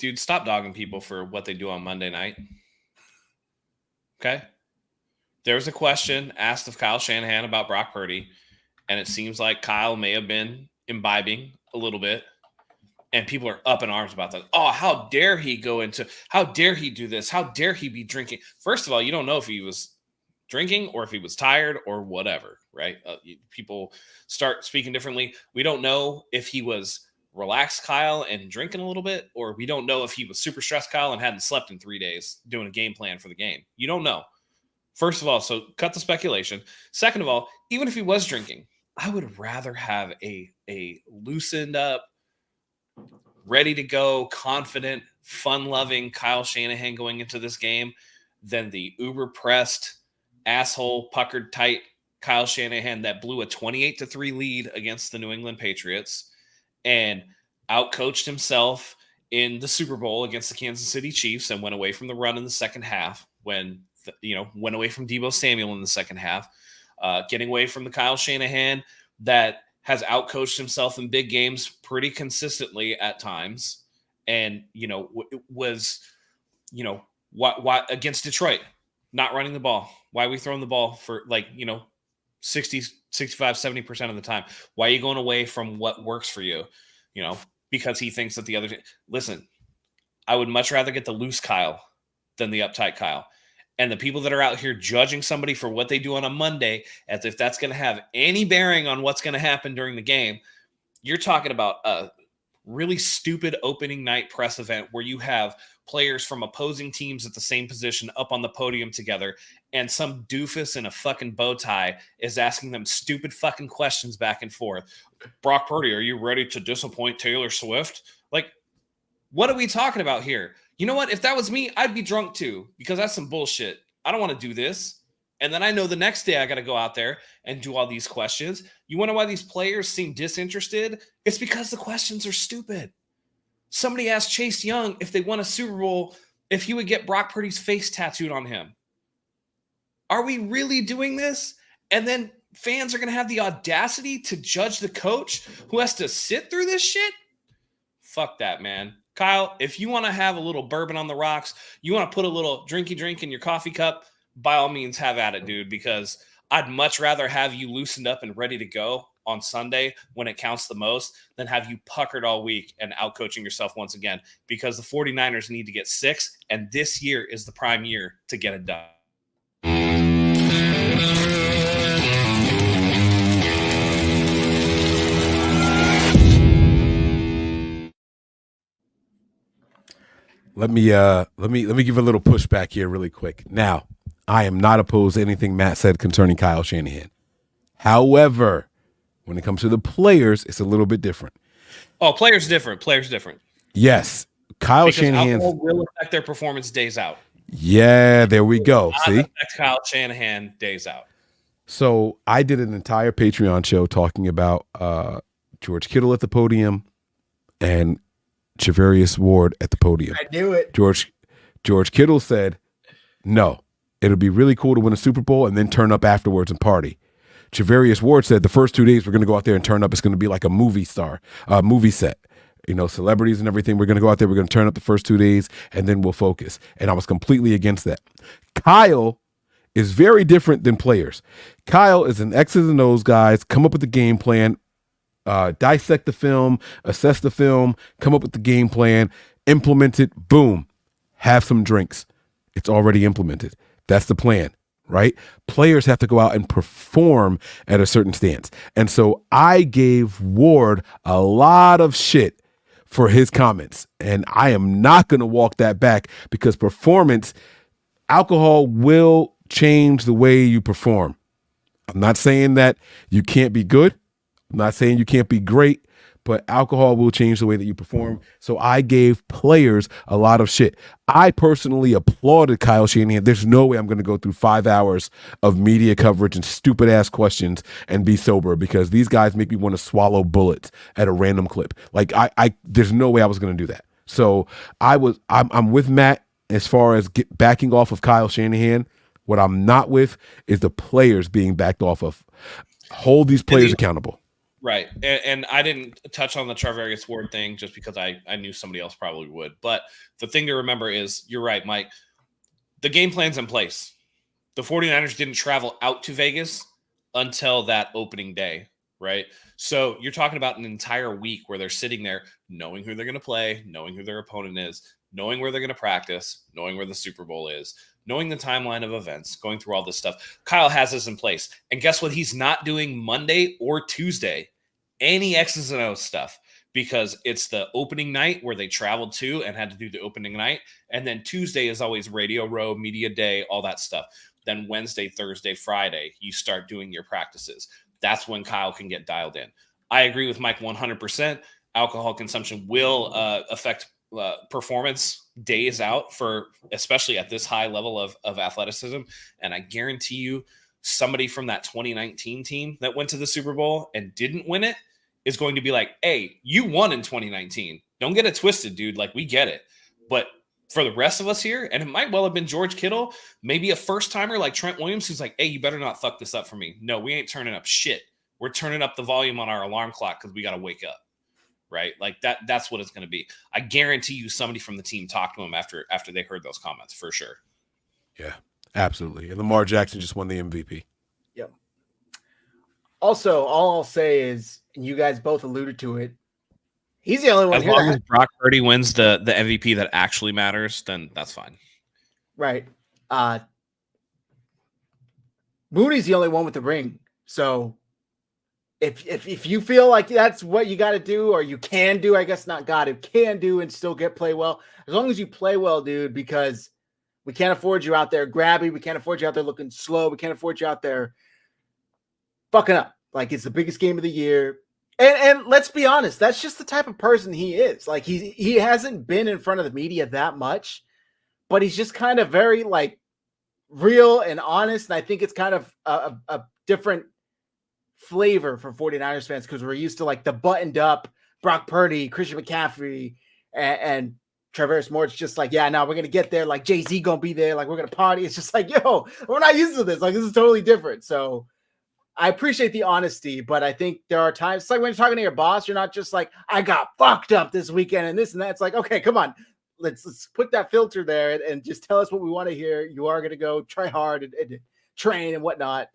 dude, stop dogging people for what they do on Monday night. Okay? There was a question asked of Kyle Shanahan about Brock Purdy, and it seems like Kyle may have been imbibing a little bit, and people are up in arms about that. Oh, how dare he how dare he do this? How dare he be drinking? First of all, you don't know if he was drinking or if he was tired or whatever, right? People start speaking differently. We don't know if he was relaxed Kyle and drinking a little bit, or we don't know if he was super stressed Kyle and hadn't slept in 3 days doing a game plan for the game. You don't know. First of all, so cut the speculation. Second of all, even if he was drinking, I would rather have a loosened up, ready to go, confident, fun-loving Kyle Shanahan going into this game than the uber-pressed, asshole, puckered tight Kyle Shanahan that blew a 28-3 lead against the New England Patriots and outcoached himself in the Super Bowl against the Kansas City Chiefs and went away from the run in the second half went away from Deebo Samuel in the second half, getting away from the Kyle Shanahan that has outcoached himself in big games pretty consistently at times. And, why against Detroit, not running the ball? Why are we throwing the ball for 60, 65, 70% of the time? Why are you going away from what works for you? Because he thinks that the other listen, I would much rather get the loose Kyle than the uptight Kyle. And the people that are out here judging somebody for what they do on a Monday, as if that's going to have any bearing on what's going to happen during the game, you're talking about a really stupid opening night press event where you have players from opposing teams at the same position up on the podium together, and some doofus in a fucking bow tie is asking them stupid fucking questions back and forth. Brock Purdy, are you ready to disappoint Taylor Swift? Like, what are we talking about here? You know what? If that was me, I'd be drunk too, because that's some bullshit. I don't want to do this. And then I know the next day I got to go out there and do all these questions. You wonder why these players seem disinterested? It's because the questions are stupid. Somebody asked Chase Young if they won a Super Bowl, if he would get Brock Purdy's face tattooed on him. Are we really doing this? And then fans are going to have the audacity to judge the coach who has to sit through this shit? Fuck that, man. Kyle, if you want to have a little bourbon on the rocks, you want to put a little drinky drink in your coffee cup, by all means have at it, dude, because I'd much rather have you loosened up and ready to go on Sunday when it counts the most than have you puckered all week and out-coaching yourself once again, because the 49ers need to get 6, and this year is the prime year to get it done. Let me give a little pushback here really quick. Now, I am not opposed to anything Matt said concerning Kyle Shanahan. However, when it comes to the players, it's a little bit different. Oh, players different. Yes, Kyle Shanahan will affect their performance days out. Yeah, there we go. See, affect Kyle Shanahan days out. So I did an entire Patreon show talking about George Kittle at the podium and Ji'Ayir Ward at the podium. I knew it. George Kittle said, no, it'll be really cool to win a Super Bowl and then turn up afterwards and party. Ji'Ayir Ward said the first 2 days we're going to go out there and turn up. It's going to be like a movie set. celebrities and everything. We're going to go out there. We're going to turn up the first 2 days, and then we'll focus. And I was completely against that. Kyle is very different than players. Kyle is an X's and O's guys, come up with the game plan, dissect the film, assess the film, come up with the game plan, implement it, boom, have some drinks. It's already implemented. That's the plan, right? Players have to go out and perform at a certain stance. And so I gave Ward a lot of shit for his comments. And I am not going to walk that back, because alcohol will change the way you perform. I'm not saying that you can't be good. I'm not saying you can't be great, but alcohol will change the way that you perform. So I gave players a lot of shit. I personally applauded Kyle Shanahan. There's no way I'm going to go through 5 hours of media coverage and stupid ass questions and be sober, because these guys make me want to swallow bullets at a random clip. Like there's no way I was going to do that. So I'm with Matt as far as backing off of Kyle Shanahan. What I'm not with is the players being backed off of. Hold these players accountable. Right. And I didn't touch on the Charvarius Ward thing just because I knew somebody else probably would. But the thing to remember is, you're right, Mike. The game plan's in place. The 49ers didn't travel out to Vegas until that opening day, right? So you're talking about an entire week where they're sitting there knowing who they're going to play, knowing who their opponent is, knowing where they're going to practice, knowing where the Super Bowl is, knowing the timeline of events, going through all this stuff. Kyle has this in place. And guess what? He's not doing Monday or Tuesday, any X's and O's stuff, because it's the opening night where they traveled to and had to do the opening night. And then Tuesday is always Radio Row, Media Day, all that stuff. Then Wednesday, Thursday, Friday, you start doing your practices. That's when Kyle can get dialed in. I agree with Mike 100%. Alcohol consumption will affect performance days out, for especially at this high level of athleticism. And I guarantee you, somebody from that 2019 team that went to the Super Bowl and didn't win it is going to be like, hey, you won in 2019. Don't get it twisted, dude. Like, we get it. But for the rest of us here, and it might well have been George Kittle, maybe a first timer like Trent Williams, who's like, hey, you better not fuck this up for me. No, we ain't turning up shit. We're turning up the volume on our alarm clock because we got to wake up. Right? Like that's what it's going to be. I guarantee you somebody from the team talked to him after they heard those comments, for sure. Yeah, absolutely. And Lamar Jackson just won the MVP. Yep. Also, all I'll say is, and you guys both alluded to it, he's the only one as here. Long as Brock Purdy wins the MVP that actually matters, then that's fine. Right. Mooney's the only one with the ring. So if you feel like that's what you got to do, or you can do, I guess not got to, can do and still play well, as long as you play well, dude, because we can't afford you out there grabby. We can't afford you out there looking slow. We can't afford you out there fucking up. Like, it's the biggest game of the year. And let's be honest, that's just the type of person he is. Like, he hasn't been in front of the media that much, but he's just kind of very, like, real and honest. And I think it's kind of a different flavor for 49ers fans, because we're used to, like, the buttoned up Brock Purdy, Christian McCaffrey, and Travis Moore. It's just like, yeah, no, we're gonna get there. Like, Jay-Z gonna be there. Like, we're gonna party. It's just like, yo, we're not used to this. Like, this is totally different. So I appreciate the honesty, but I think there are times, it's like when you're talking to your boss, you're not just like, I got fucked up this weekend and this and that. It's like, okay, come on, let's put that filter there and just tell us what we want to hear. You are gonna go try hard and train and whatnot.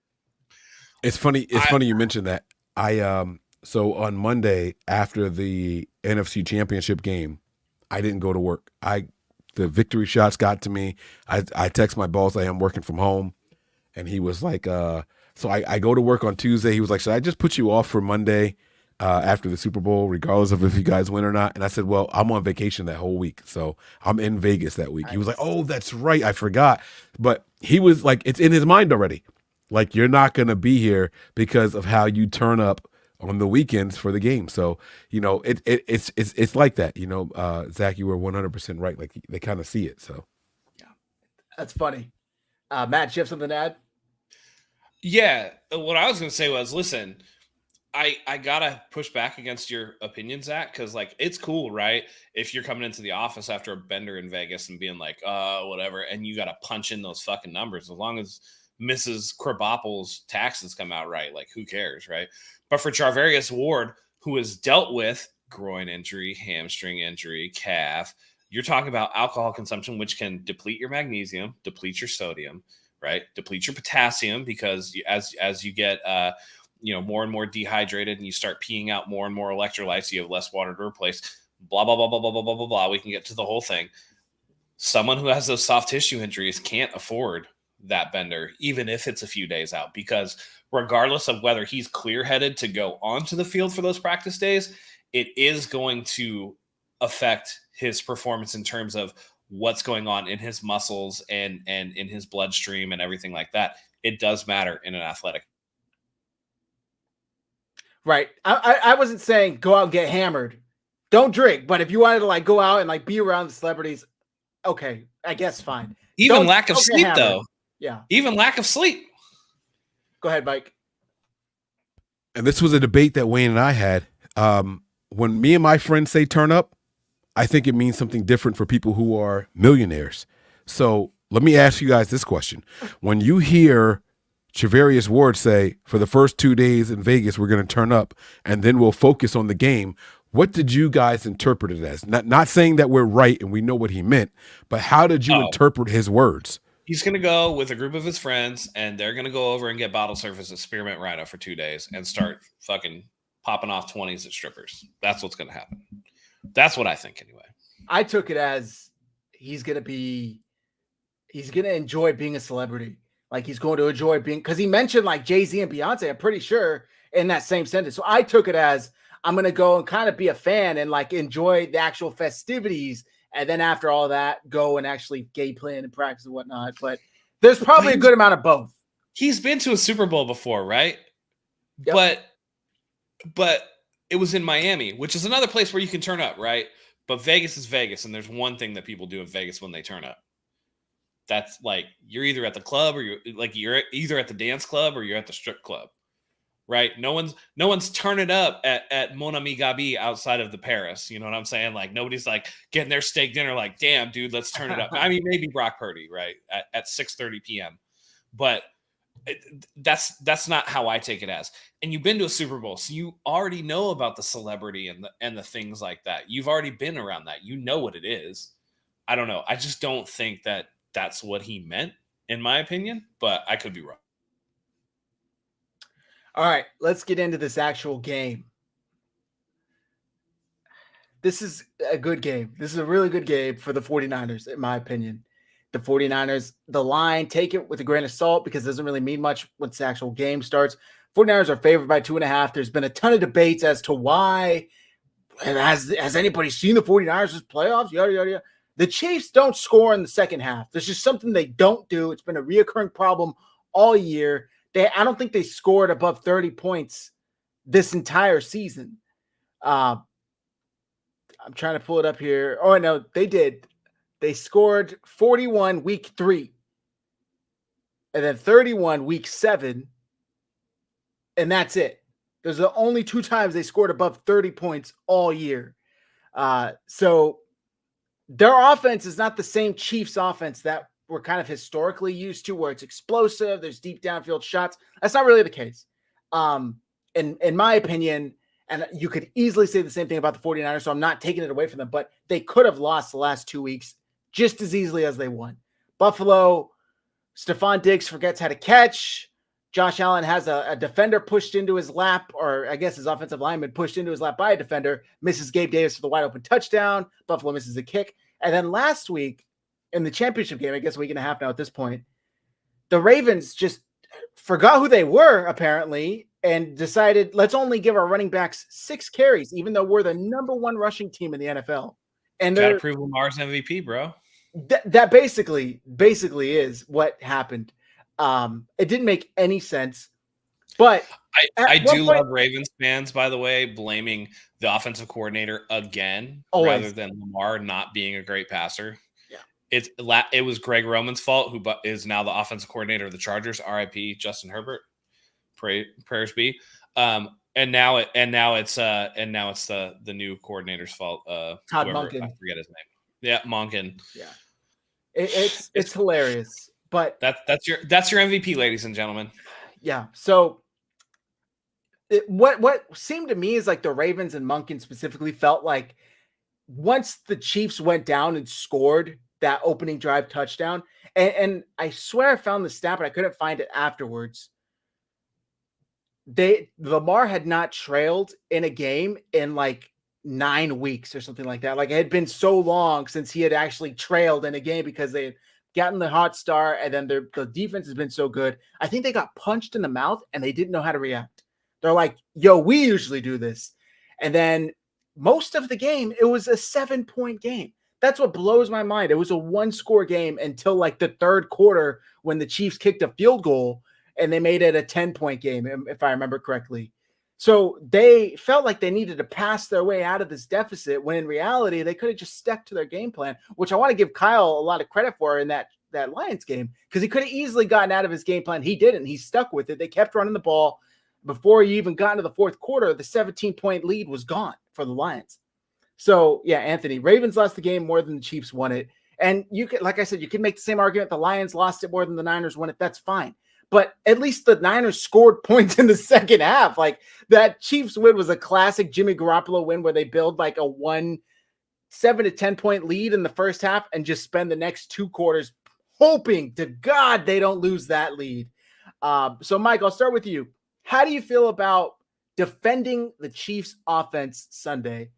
It's funny. It's funny you mentioned that. So on Monday after the NFC Championship game, I didn't go to work. The victory shots got to me. I text my boss, I am working from home, and he was like, so I go to work on Tuesday. He was like, should I just put you off for Monday after the Super Bowl, regardless of if you guys win or not? And I said, well, I'm on vacation that whole week, so I'm in Vegas that week. Nice. He was like, oh, that's right, I forgot. But he was like, it's in his mind already. Like, you're not going to be here because of how you turn up on the weekends for the game. So, it's like that. Zach, you were 100% right. Like, they kind of see it. So, yeah, that's funny. Matt, do you have something to add? Yeah, what I was going to say was, listen, I got to push back against your opinion, Zach, because, like, it's cool, right? If you're coming into the office after a bender in Vegas and being like, whatever, and you got to punch in those fucking numbers, as long as Mrs. Krabappel's taxes come out right, like, who cares, right? But for Charvarius Ward, who has dealt with groin injury, hamstring injury, calf. You're talking about alcohol consumption, which can deplete your magnesium, deplete your sodium, right? Deplete your potassium, because as you get more and more dehydrated and you start peeing out more and more electrolytes, you have less water to replace. Blah blah blah blah blah blah blah blah blah. We can get to the whole thing. Someone who has those soft tissue injuries can't afford that bender, even if it's a few days out, because regardless of whether he's clear-headed to go onto the field for those practice days, it is going to affect his performance in terms of what's going on in his muscles and in his bloodstream and everything like that. It does matter in an athletic. Right. I wasn't saying go out and get hammered. Don't drink. But if you wanted to like go out and like be around the celebrities, okay, I guess fine. Even lack of sleep, though. Yeah. Even lack of sleep. Go ahead, Mike. And this was a debate that Wayne and I had. When me and my friends say turn up, I think it means something different for people who are millionaires. So let me ask you guys this question. When you hear Charvarius Ward say, for the first 2 days in Vegas, we're going to turn up and then we'll focus on the game, what did you guys interpret it as? Not saying that we're right and we know what he meant, but how did you interpret his words? He's going to go with a group of his friends, and they're going to go over and get bottle service at Spearmint Rhino for 2 days and start fucking popping off 20s at strippers. That's what's going to happen. That's what I think anyway. I took it as he's going to enjoy being a celebrity. Like he's going to enjoy being, because he mentioned like Jay-Z and Beyonce, I'm pretty sure, in that same sentence. So I took it as I'm going to go and kind of be a fan and like enjoy the actual festivities. And then after all that, go and actually game plan and practice and whatnot. But there's probably a good amount of both. He's been to a Super Bowl before, right? Yep. But it was in Miami, which is another place where you can turn up, right? But Vegas is Vegas, and there's one thing that people do in Vegas when they turn up. That's like you're either at the club or you're either at the dance club or you're at the strip club, right? No one's turning up at Mon Ami Gabi outside of the Paris. You know what I'm saying? Like nobody's like getting their steak dinner. Like, damn, dude, let's turn it up. I mean, maybe Brock Purdy, right, at 6:30 p.m. But that's not how I take it as. And you've been to a Super Bowl, so you already know about the celebrity and the things like that. You've already been around that. You know what it is. I don't know. I just don't think that that's what he meant, in my opinion, but I could be wrong. All right, let's get into this actual game. This is a good game. This is a really good game for the 49ers, in my opinion. The 49ers, the line, take it with a grain of salt because it doesn't really mean much once the actual game starts. 49ers are favored by 2.5. There's been a ton of debates as to why. And has anybody seen the 49ers' playoffs? Yada, yada, yada. The Chiefs don't score in the second half. There's just something they don't do. It's been a reoccurring problem all year. I don't think they scored above 30 points this entire season. I'm trying to pull it up here. Oh, no, they did. They scored 41 week 3 and then 31 week 7. And that's it. Those are the only 2 times they scored above 30 points all year. So their offense is not the same Chiefs offense that we're kind of historically used to, where it's explosive. There's deep downfield shots. That's not really the case. In my opinion, and you could easily say the same thing about the 49ers, so I'm not taking it away from them, but they could have lost the last 2 weeks just as easily as they won. Buffalo, Stephon Diggs forgets how to catch. Josh Allen has a defender pushed into his lap, or I guess his offensive lineman pushed into his lap by a defender, misses Gabe Davis for the wide open touchdown. Buffalo misses a kick. And then last week in the championship game, I guess a week and a half now at this point, the Ravens just forgot who they were apparently and decided, let's only give our running backs 6 carries, even though we're the number 1 rushing team in the NFL. And Gotta prove Lamar's MVP, bro. That basically is what happened. It didn't make any sense, but I do love Ravens fans, by the way, blaming the offensive coordinator again, rather than Lamar not being a great passer. Yeah, it was Greg Roman's fault, who is now the offensive coordinator of the Chargers. R.I.P. Justin Herbert. Prayers be. And now it's the new coordinator's fault. Todd Monken. I forget his name. Yeah, Monken. Yeah, it's hilarious. But that's your MVP, ladies and gentlemen. Yeah. So what seemed to me is like the Ravens and Monken specifically felt like once the Chiefs went down and scored that opening drive touchdown, and I swear I found the stat, but I couldn't find it afterwards. Lamar had not trailed in a game in like 9 weeks or something like that. Like it had been so long since he had actually trailed in a game because they had gotten the hot start, and then the defense has been so good. I think they got punched in the mouth and they didn't know how to react. They're like, yo, we usually do this. And then most of the game, it was a 7-point game. That's what blows my mind. It was a 1-score game until like the third quarter when the Chiefs kicked a field goal and they made it a 10-point game, if I remember correctly. So they felt like they needed to pass their way out of this deficit when in reality, they could have just stuck to their game plan, which I want to give Kyle a lot of credit for in that Lions game, because he could have easily gotten out of his game plan. He didn't. He stuck with it. They kept running the ball. Before you even got into the fourth quarter, the 17-point lead was gone for the Lions. So, yeah, Anthony, Ravens lost the game more than the Chiefs won it. And you could, like I said, you can make the same argument. The Lions lost it more than the Niners won it. That's fine. But at least the Niners scored points in the second half. Like that Chiefs win was a classic Jimmy Garoppolo win where they build like a 7 to 10 point lead in the first half and just spend the next 2 quarters hoping to God they don't lose that lead. So, Mike, I'll start with you. How do you feel about defending the Chiefs offense Sunday?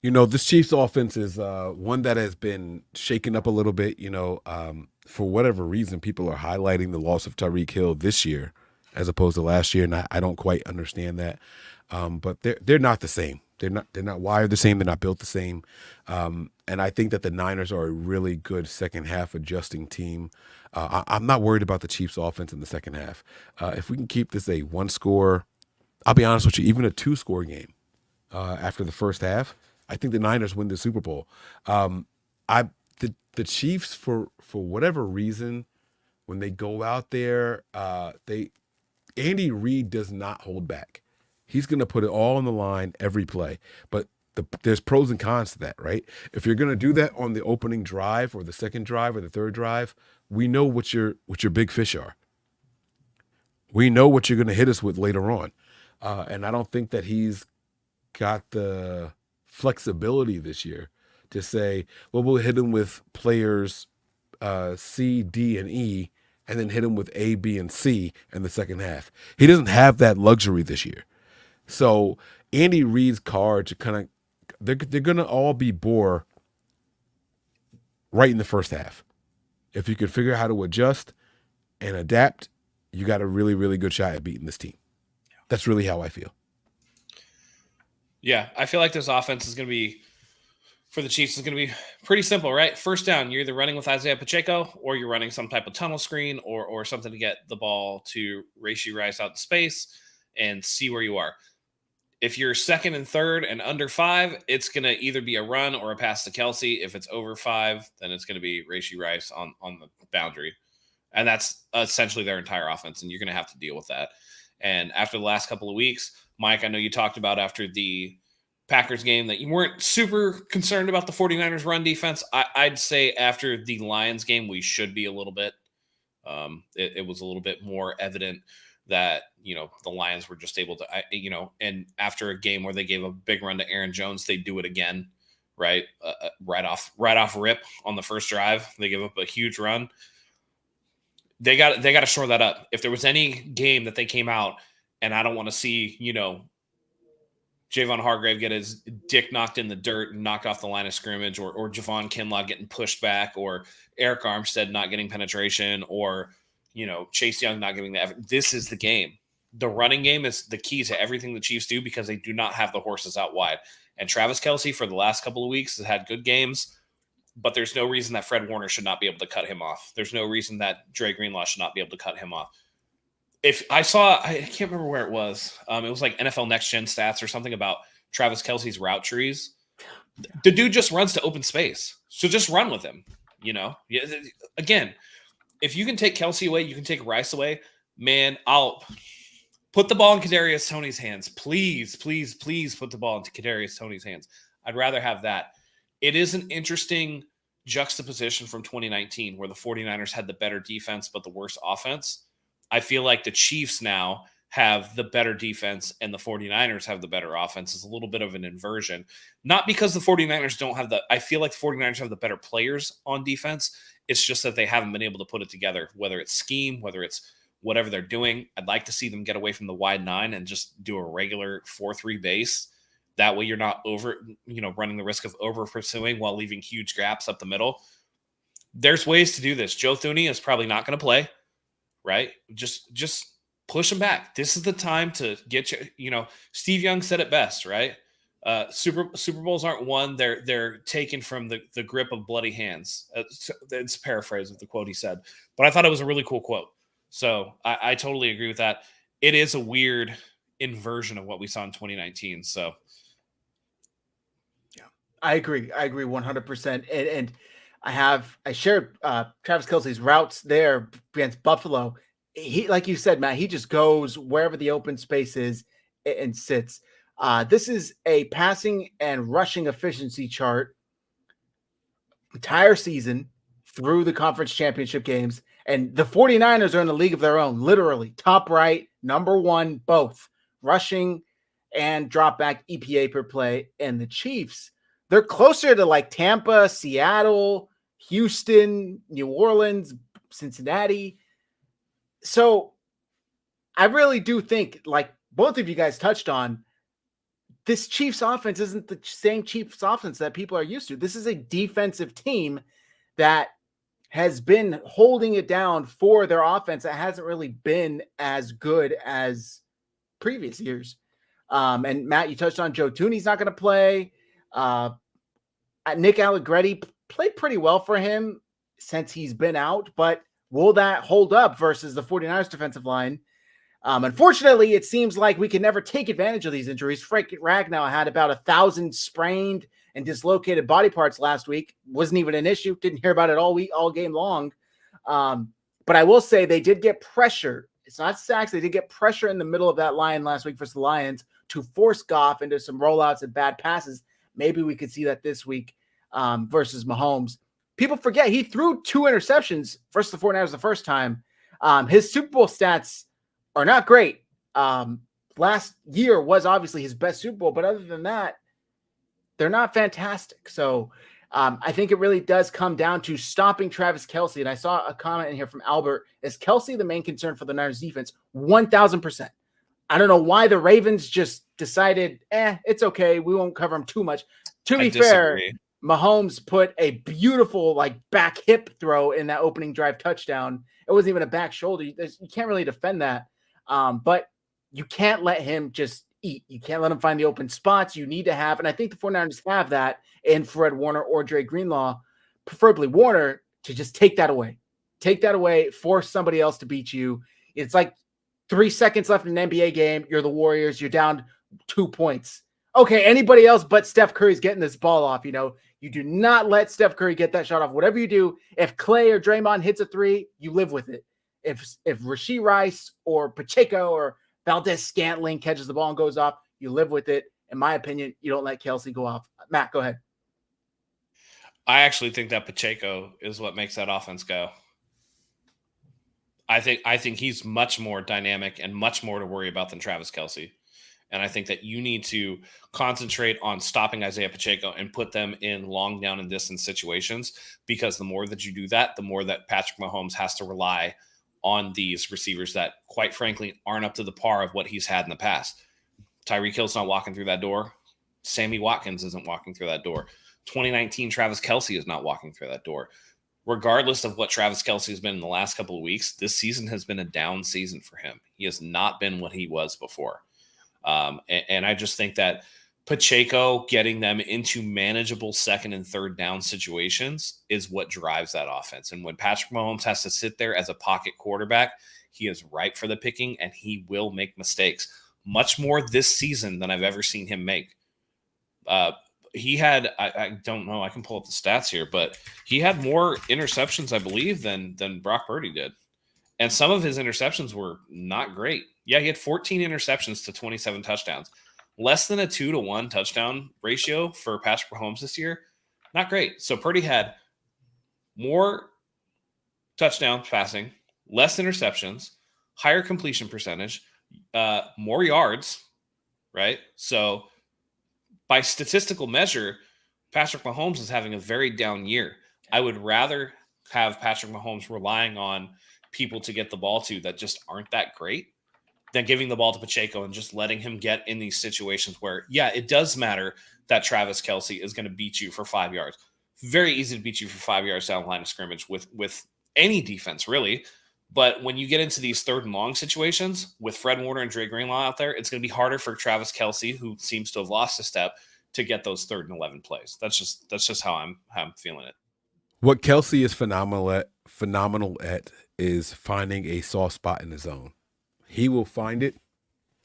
You know, this Chiefs offense is one that has been shaken up a little bit. For whatever reason, people are highlighting the loss of Tyreek Hill this year as opposed to last year, and I don't quite understand that. But they're not the same. They're not wired the same. They're not built the same. And I think that the Niners are a really good second half adjusting team. I'm not worried about the Chiefs offense in the second half. If we can keep this a 1-score, I'll be honest with you, even a 2-score game after the first half, I think the Niners win the Super Bowl. The Chiefs, for whatever reason, when they go out there, Andy Reid does not hold back. He's going to put it all on the line every play. But there's pros and cons to that, right? If you're going to do that on the opening drive or the second drive or the third drive, we know what your big fish are. We know what you're going to hit us with later on. And I don't think that he's got the flexibility this year to say, well, we'll hit him with players C, D, and E, and then hit him with A, B, and C in the second half. He doesn't have that luxury this year. So Andy Reid's cards are kind of, they're going to all be bore right in the first half. If you could figure out how to adjust and adapt, you got a really, really good shot at beating this team. That's really how I feel. Yeah, I feel like this offense is going to be, for the Chiefs, is going to be pretty simple, right? First down, you're either running with Isaiah Pacheco or you're running some type of tunnel screen or something to get the ball to Rashee Rice out in space and see where you are. If you're second and third and under 5, it's going to either be a run or a pass to Kelce. If it's over 5, then it's going to be Rashee Rice on the boundary. And that's essentially their entire offense, and you're going to have to deal with that. And after the last couple of weeks, Mike, I know you talked about after the Packers game that you weren't super concerned about the 49ers run defense. I'd say after the Lions game, we should be a little bit. It was a little bit more evident that, the Lions were just able to, and after a game where they gave a big run to Aaron Jones, they do it again, right? Right off rip on the first drive, they give up a huge run. They got to shore that up. If there was any game that they came out, and I don't want to see, Javon Hargrave get his dick knocked in the dirt and knocked off the line of scrimmage, or Javon Kinlaw getting pushed back, or Eric Armstead not getting penetration, or, Chase Young not giving the effort. This is the game. The running game is the key to everything the Chiefs do because they do not have the horses out wide. And Travis Kelce for the last couple of weeks has had good games, but there's no reason that Fred Warner should not be able to cut him off. There's no reason that Dre Greenlaw should not be able to cut him off. If I can't remember where it was. It was like NFL Next Gen Stats or something about Travis Kelce's route trees. The dude just runs to open space. So just run with him, Again, if you can take Kelce away, you can take Rice away. Man, I'll put the ball in Kadarius Toney's hands. Please, please, please put the ball into Kadarius Toney's hands. I'd rather have that. It is an interesting juxtaposition from 2019 where the 49ers had the better defense but the worse offense. I feel like the Chiefs now have the better defense and the 49ers have the better offense is a little bit of an inversion. Not because the 49ers don't have I feel like the 49ers have the better players on defense. It's just that they haven't been able to put it together, whether it's scheme, whether it's whatever they're doing. I'd like to see them get away from the wide 9 and just do a regular 4-3 base. That way you're not running the risk of over pursuing while leaving huge gaps up the middle. There's ways to do this. Joe Thuney is probably not going to play, right? Just push him back. This is the time to get Steve Young said it best, right? Super Bowls aren't won. They're taken from the grip of bloody hands. It's a paraphrase of the quote he said, but I thought it was a really cool quote. So I totally agree with that. It is a weird inversion of what we saw in 2019. So yeah, I agree 100%. And I shared Travis Kelce's routes there against Buffalo. He, like you said, Matt, he just goes wherever the open space is and sits. This is a passing and rushing efficiency chart entire season through the conference championship games. And the 49ers are in a league of their own, literally top right, number 1, both rushing and drop back EPA per play. And the Chiefs, they're closer to like Tampa, Seattle, Houston, New Orleans, Cincinnati. So I really do think, like both of you guys touched on, this Chiefs offense isn't the same Chiefs offense that people are used to. This is a defensive team that has been holding it down for their offense. That hasn't really been as good as previous years. And Matt, you touched on Joe Thuney's not going to play. Nick Allegretti played pretty well for him since he's been out, but will that hold up versus the 49ers defensive line? Unfortunately, it seems like we can never take advantage of these injuries. Frank Ragnow had about 1,000 sprained and dislocated body parts last week. Wasn't even an issue. Didn't hear about it all game long. But I will say they did get pressure. It's not sacks. They did get pressure in the middle of that line last week versus the Lions to force Goff into some rollouts and bad passes. Maybe we could see that this week versus Mahomes. People forget he threw 2 interceptions versus the 49ers the first time. His Super Bowl stats are not great. Last year was obviously his best Super Bowl, but other than that, they're not fantastic. So I think it really does come down to stopping Travis Kelce. And I saw a comment in here from Albert. Is Kelce the main concern for the Niners defense? 1,000%. I don't know why the Ravens just decided, it's okay. We won't cover him too much. To be fair, Mahomes put a beautiful back hip throw in that opening drive touchdown. It wasn't even a back shoulder. You can't really defend that. But you can't let him just eat. You can't let him find the open spots. You need to have, and I think the 49ers have that in Fred Warner or Dre Greenlaw, preferably Warner, to just take that away. Take that away, force somebody else to beat you. It's like 3 seconds left in an NBA game. You're the Warriors. You're down 2 points. Okay, anybody else but Steph Curry's getting this ball off. You do not let Steph Curry get that shot off. Whatever you do, if Clay or Draymond hits a 3, you live with it. If Rashee Rice or Pacheco or Valdez-Scantling catches the ball and goes off, you live with it. In my opinion, you don't let Kelce go off. Matt, go ahead. I actually think that Pacheco is what makes that offense go. I think he's much more dynamic and much more to worry about than Travis Kelce. And I think that you need to concentrate on stopping Isaiah Pacheco and put them in long down and distance situations, because the more that you do that, the more that Patrick Mahomes has to rely on these receivers that, quite frankly, aren't up to the par of what he's had in the past. Tyreek Hill's not walking through that door. Sammy Watkins isn't walking through that door. 2019 Travis Kelce is not walking through that door. Regardless of what Travis Kelce has been in the last couple of weeks, this season has been a down season for him. He has not been what he was before. And I just think that Pacheco getting them into manageable second and third down situations is what drives that offense. And when Patrick Mahomes has to sit there as a pocket quarterback, he is ripe for the picking, and he will make mistakes much more this season than I've ever seen him make. He had, I don't know, I can pull up the stats here, but he had more interceptions, I believe, than Brock Purdy did. And some of his interceptions were not great. Yeah, he had 14 interceptions to 27 touchdowns. Less than a 2-to-1 touchdown ratio for Patrick Mahomes this year. Not great. So Purdy had more touchdowns passing, less interceptions, higher completion percentage, more yards, right? So by statistical measure, Patrick Mahomes is having a very down year. I would rather have Patrick Mahomes relying on people to get the ball to that just aren't that great than giving the ball to Pacheco and just letting him get in these situations where, yeah, it does matter that Travis Kelce is going to beat you for 5 yards. Very easy to beat you for 5 yards down the line of scrimmage with any defense, really. But when you get into these 3rd and long situations with Fred Warner and Dre Greenlaw out there, it's going to be harder for Travis Kelce, who seems to have lost a step, to get those 3rd and 11 plays. That's just how I'm feeling it. What Kelce is phenomenal at is finding a soft spot in the zone. He will find it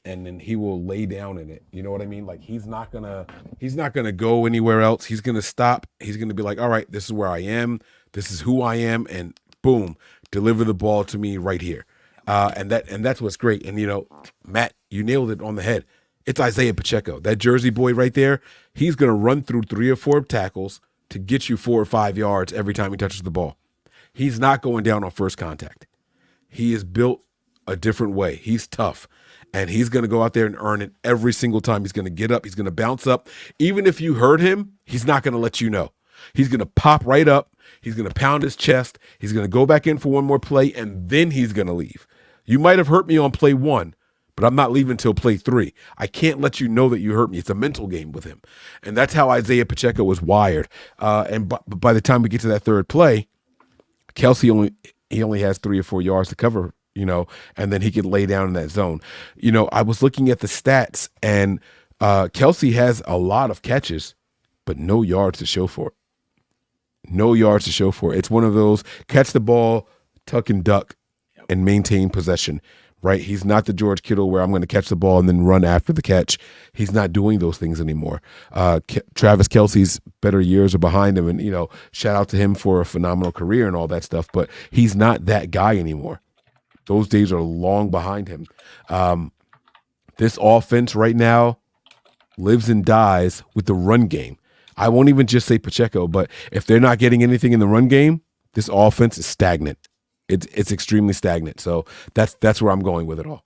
and then he will lay down in it. You know what I mean? Like he's not gonna go anywhere else. He's gonna stop. He's gonna be like, all right, this is where I am. This is who I am, and boom, deliver the ball to me right here. And that's what's great. And Matt, you nailed it on the head. It's Isaiah Pacheco, that Jersey boy right there. He's gonna run through 3 or 4 tackles to get you 4 or 5 yards every time he touches the ball. He's not going down on first contact. He is built a different way. He's tough, and he's going to go out there and earn it every single time. He's going to get up. He's going to bounce up. Even if you hurt him, he's not going to let you know. He's going to pop right up. He's going to pound his chest. He's going to go back in for one more play, and then he's going to leave. You might have hurt me on play 1, but I'm not leaving until play 3. I can't let you know that you hurt me. It's a mental game with him, and that's how Isaiah Pacheco was wired. And by the time we get to that 3rd play, Kelce only has 3 or 4 yards to cover, and then he can lay down in that zone. I was looking at the stats, and Kelce has a lot of catches, but no yards to show for it. No yards to show for it. It's one of those catch the ball, tuck and duck, and maintain possession, right? He's not the George Kittle where I'm going to catch the ball and then run after the catch. He's not doing those things anymore. Travis Kelce's better years are behind him, and, shout out to him for a phenomenal career and all that stuff, but he's not that guy anymore. Those days are long behind him. This offense right now lives and dies with the run game. I won't even just say Pacheco, but if they're not getting anything in the run game, this offense is stagnant. It's extremely stagnant. So that's where I'm going with it all.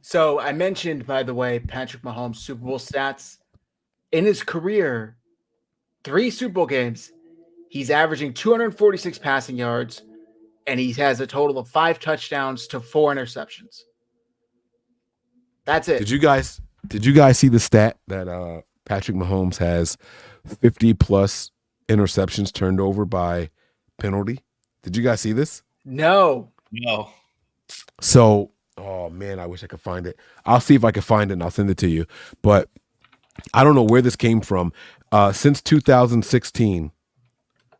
So I mentioned, by the way, Patrick Mahomes' Super Bowl stats. In his career, 3 Super Bowl games, he's averaging 246 passing yards, and he has a total of 5 touchdowns to 4 interceptions. That's it. Did you guys see the stat that Patrick Mahomes has 50 plus interceptions turned over by penalty? Did you guys see this? No. So, oh man, I wish I could find it. I'll see if I can find it and I'll send it to you. But I don't know where this came from. Since 2016,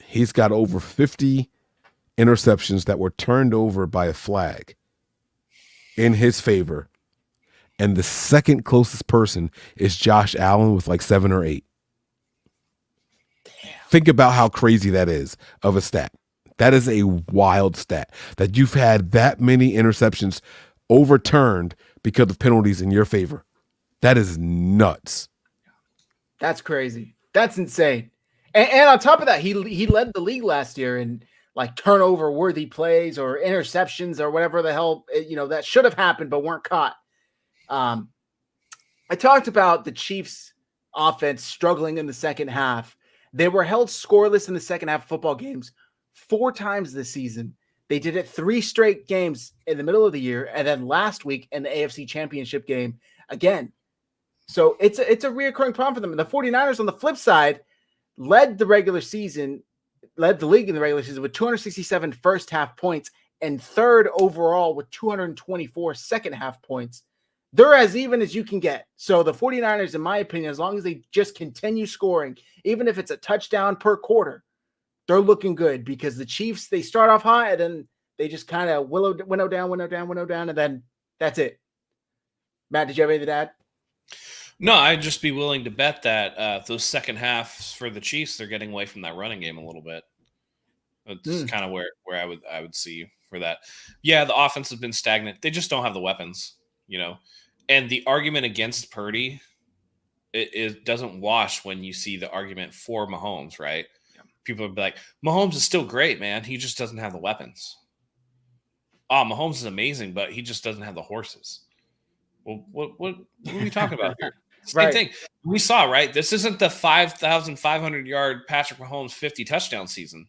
he's got over 50 interceptions that were turned over by a flag in his favor. And the second closest person is Josh Allen with like 7 or 8. Damn. Think about how crazy that is of a stat. That is a wild stat that you've had that many interceptions overturned because of penalties in your favor. That is nuts. That's crazy. That's insane. And on top of that, he led the league last year in like turnover worthy plays or interceptions or whatever the hell, that should have happened but weren't caught. I talked about the Chiefs offense struggling in the second half. They were held scoreless in the second half of football games 4 times this season. They did it 3 straight games in the middle of the year, and then last week in the AFC Championship game again. So it's a reoccurring problem for them. And the 49ers on the flip side led the league in the regular season with 267 first half points and 3rd overall with 224 second half points. They're as even as you can get. So the 49ers, in my opinion, as long as they just continue scoring, even if it's a touchdown per quarter, they're looking good, because the Chiefs, they start off hot and then they just kind of winnow down, and then that's it. Matt, did you have anything to add? No, I'd just be willing to bet that those second halves for the Chiefs, they're getting away from that running game a little bit. That's kind of where I would see for that. Yeah, the offense has been stagnant. They just don't have the weapons, And the argument against Purdy, it doesn't wash when you see the argument for Mahomes, right? Yeah. People would be like, Mahomes is still great, man. He just doesn't have the weapons. Mahomes is amazing, but he just doesn't have the horses. Well, what are we talking about here? Same thing. We saw, right? This isn't the 5,500 yard Patrick Mahomes 50 touchdown season.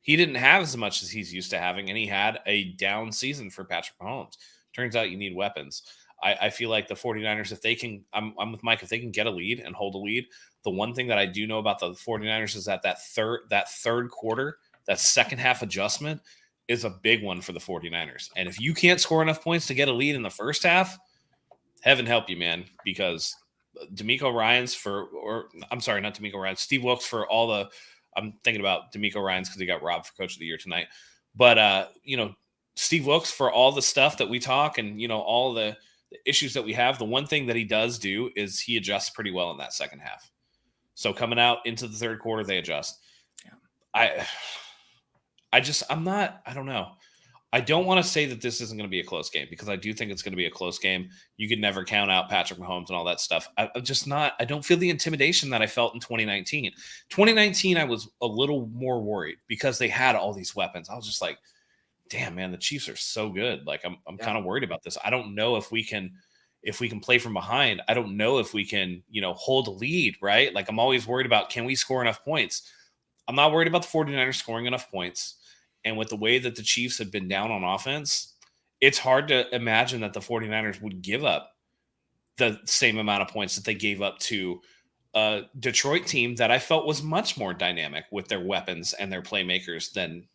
He didn't have as much as he's used to having, and he had a down season for Patrick Mahomes. Turns out you need weapons. I feel like the 49ers, if they can, I'm with Mike, if they can get a lead and hold a lead, the one thing that I do know about the 49ers is that third quarter, that second half adjustment is a big one for the 49ers. And if you can't score enough points to get a lead in the first half, heaven help you, man, because D'Amico Ryans Steve Wilkes for all the, I'm thinking about D'Amico Ryans because he got robbed for Coach of the Year tonight. But, Steve Wilkes for all the stuff that we talk and, all the issues that we have, the one thing that he does do is he adjusts pretty well in that second half. So coming out into the third quarter, they adjust. Yeah. I don't know. I don't want to say that this isn't going to be a close game because I do think it's going to be a close game. You could never count out Patrick Mahomes and all that stuff. I don't feel the intimidation that I felt in 2019. 2019, I was a little more worried because they had all these weapons. I was just like, damn, man, the Chiefs are so good. Like I'm kind of worried about this. I don't know if we can play from behind. I don't know if we can, hold a lead, right? Like I'm always worried about, can we score enough points? I'm not worried about the 49ers scoring enough points. And with the way that the Chiefs have been down on offense, it's hard to imagine that the 49ers would give up the same amount of points that they gave up to a Detroit team that I felt was much more dynamic with their weapons and their playmakers than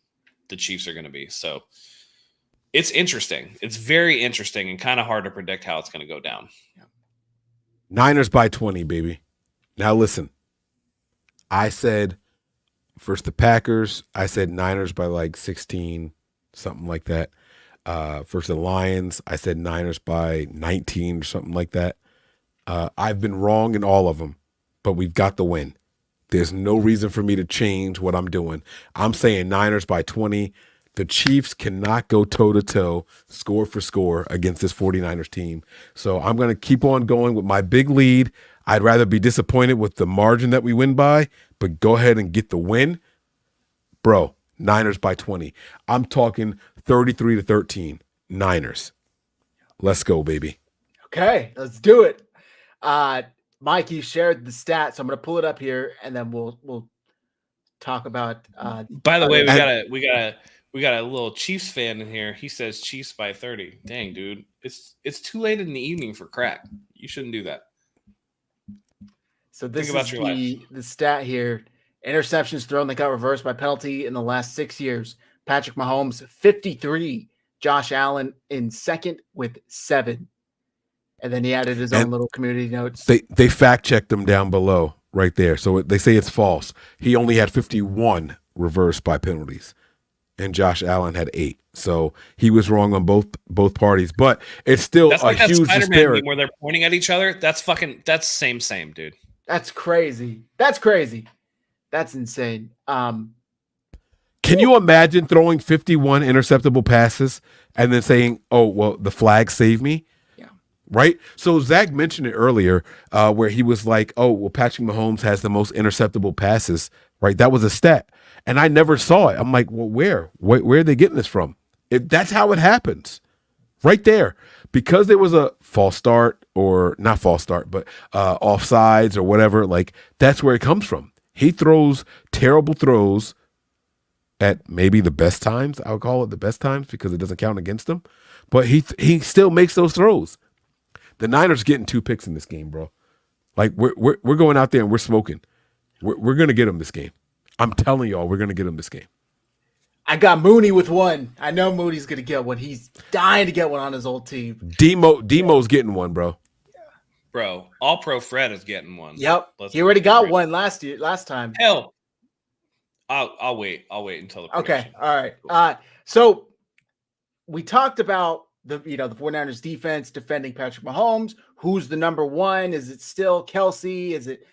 the Chiefs are going to be. So it's interesting. It's very interesting and kind of hard to predict how it's going to go down. Niners by 20, baby. Now listen, I said first the Packers, I said Niners by like 16, something like that. First the Lions, I said Niners by 19 or something like that. I've been wrong in all of them, but we've got the win. There's no reason for me to change what I'm doing. I'm saying Niners by 20. The Chiefs cannot go toe-to-toe, score for score against this 49ers team. So I'm going to keep on going with my big lead. I'd rather be disappointed with the margin that we win by, but go ahead and get the win. Bro, Niners by 20. I'm talking 33-13. Niners. Let's go, baby. Okay, let's do it. Mike, you shared the stats. I'm going to pull it up here, and then we'll talk about. By the way, we got a little Chiefs fan in here. He says Chiefs by 30. Dang, dude, it's too late in the evening for crack. You shouldn't do that. So this is the stat here. Interceptions thrown that got reversed by penalty in the last 6 years. Patrick Mahomes, 53. Josh Allen in second with 7. And then he added his own little community notes. They fact-checked them down below right there. So they say it's false. He only had 51 reversed by penalties. And Josh Allen had 8. So he was wrong on both parties. But it's still that's like a huge Spider-Man disparity. Meme where they're pointing at each other. That's same, dude. That's crazy. That's insane. Can you imagine throwing 51 interceptable passes and then saying, oh, well, the flag saved me? Yeah. Right? So Zach mentioned it earlier where he was like, oh, well, Patrick Mahomes has the most interceptable passes, right? That was a stat. And I never saw it. I'm like, well, where are they getting this from? That's how it happens. Right there. Because there was a false start or not false start, but offsides or whatever, like that's where it comes from. He throws terrible throws at maybe the best times. I would call it the best times because it doesn't count against him. But he still makes those throws. The Niners getting 2 picks in this game, bro. Like we're going out there and we're smoking. We're gonna get them this game. I'm telling y'all, we're gonna get them this game. I got Mooney with 1. I know Mooney's gonna get one. He's dying to get one on his old team. Demo's getting one, bro. Bro, All-Pro Fred is getting one. Yep, he already got one last time. Hell, I'll wait until the prediction. Okay, all right. So we talked about the 49ers defense defending Patrick Mahomes. Who's the number 1? Is it still Kelce? Is it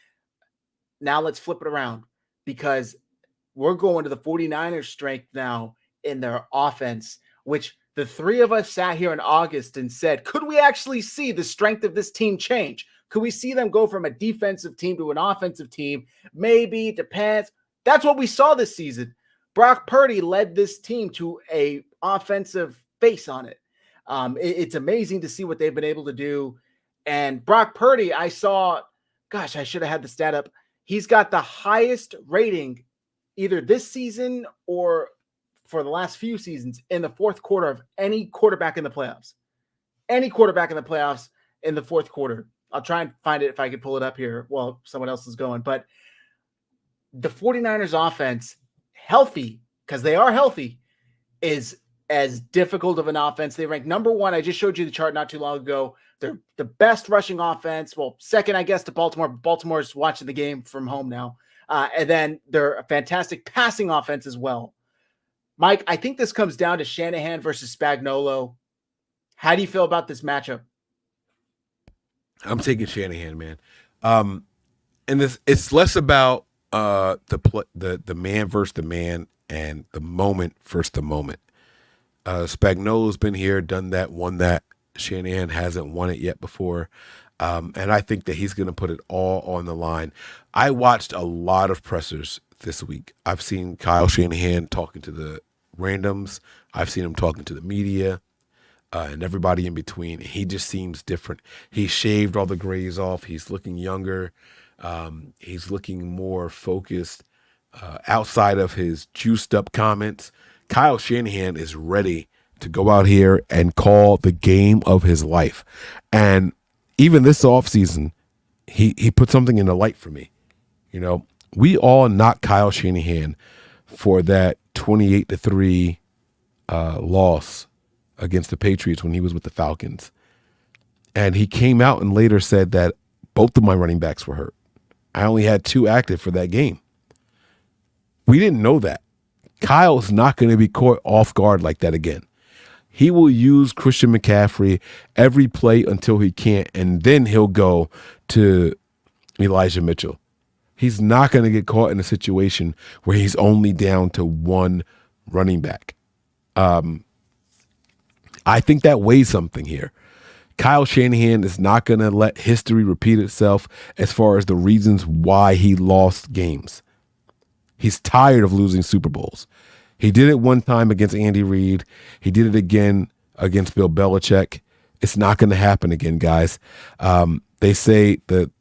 now? Let's flip it around because we're going to the 49ers' strength now in their offense, which the 3 of us sat here in August and said, could we actually see the strength of this team change? Could we see them go from a defensive team to an offensive team? Maybe, depends. That's what we saw this season. Brock Purdy led this team to a offensive face on it. It's amazing to see what they've been able to do. And Brock Purdy, I saw, gosh, I should have had the stat up. He's got the highest rating either this season or for the last few seasons in the fourth quarter of any quarterback in the playoffs. Any quarterback in the playoffs in the fourth quarter. I'll try and find it if I can pull it up here while someone else is going. But the 49ers offense, healthy, because they are healthy, is as difficult of an offense. They rank number one. I just showed you the chart not too long ago. They're the best rushing offense. Well, second, I guess, to Baltimore. Baltimore's watching the game from home now. And then they're a fantastic passing offense as well. Mike, I think this comes down to Shanahan versus Spagnuolo. How do you feel about this matchup? I'm taking Shanahan, man. And it's less about the man versus the man and the moment versus the moment. Spagnuolo's been here, done that, won that. Shanahan hasn't won it yet before. And I think that he's going to put it all on the line. I watched a lot of pressers this week. I've seen Kyle Shanahan talking to the randoms. I've seen him talking to the media and everybody in between. He just seems different. He shaved all the grays off. He's looking younger. He's looking more focused outside of his juiced up comments. Kyle Shanahan is ready to go out here and call the game of his life. And even this offseason, he put something in the light for me. You know, we all knocked Kyle Shanahan for that 28-3 loss against the Patriots when he was with the Falcons. And he came out and later said that both of my running backs were hurt. I only had 2 active for that game. We didn't know that. Kyle's not going to be caught off guard like that again. He will use Christian McCaffrey every play until he can't, and then he'll go to Elijah Mitchell. He's not going to get caught in a situation where he's only down to 1 running back. I think that weighs something here. Kyle Shanahan is not going to let history repeat itself as far as the reasons why he lost games. He's tired of losing Super Bowls. He did it one time against Andy Reid. He did it again against Bill Belichick. It's not going to happen again, guys. They say that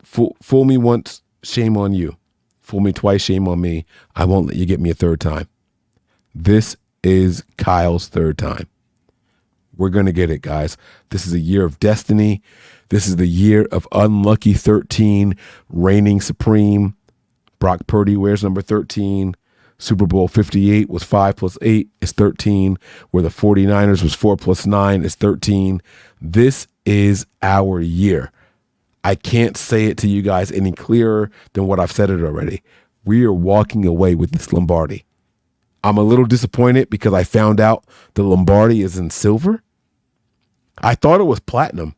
fool me once, shame on you. Fool me twice, shame on me. I won't let you get me a third time. This is Kyle's third time. We're going to get it, guys. This is a year of destiny. This is the year of unlucky 13 reigning supreme. Brock Purdy wears number 13. Super Bowl 58 was 5 plus 8 is 13. Where the 49ers was 4 plus 9 is 13. This is our year. I can't say it to you guys any clearer than what I've said it already. We are walking away with this Lombardi. I'm a little disappointed because I found out the Lombardi is in silver. I thought it was platinum.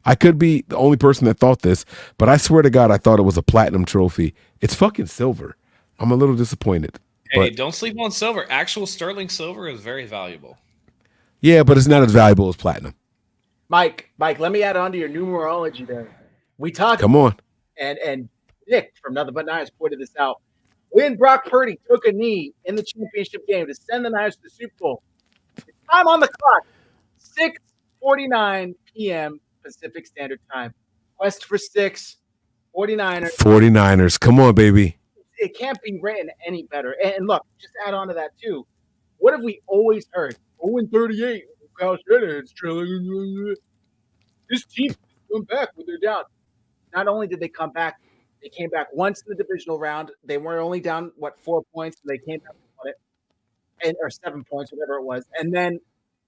I could be the only person that thought this, but I swear to God, I thought it was a platinum trophy. It's fucking silver. I'm a little disappointed. Hey, don't sleep on silver. Actual sterling silver is very valuable. Yeah, but it's not as valuable as platinum. Mike, let me add on to your numerology there. We talked. Come on. And Nick from Nothing But Niners pointed this out. When Brock Purdy took a knee in the championship game to send the Niners to the Super Bowl, time on the clock, 6:49 p.m. Pacific Standard Time. Quest for 6, 49ers. 49ers. Come on, baby. It can't be written any better. And look, just add on to that too. What have we always heard? 0-38. Kyle Shanahan's trailing. This team come back when they're down. Not only did they come back, they came back once in the divisional round. They were only down 4 points, and they came back and won it, or 7 points, whatever it was. And then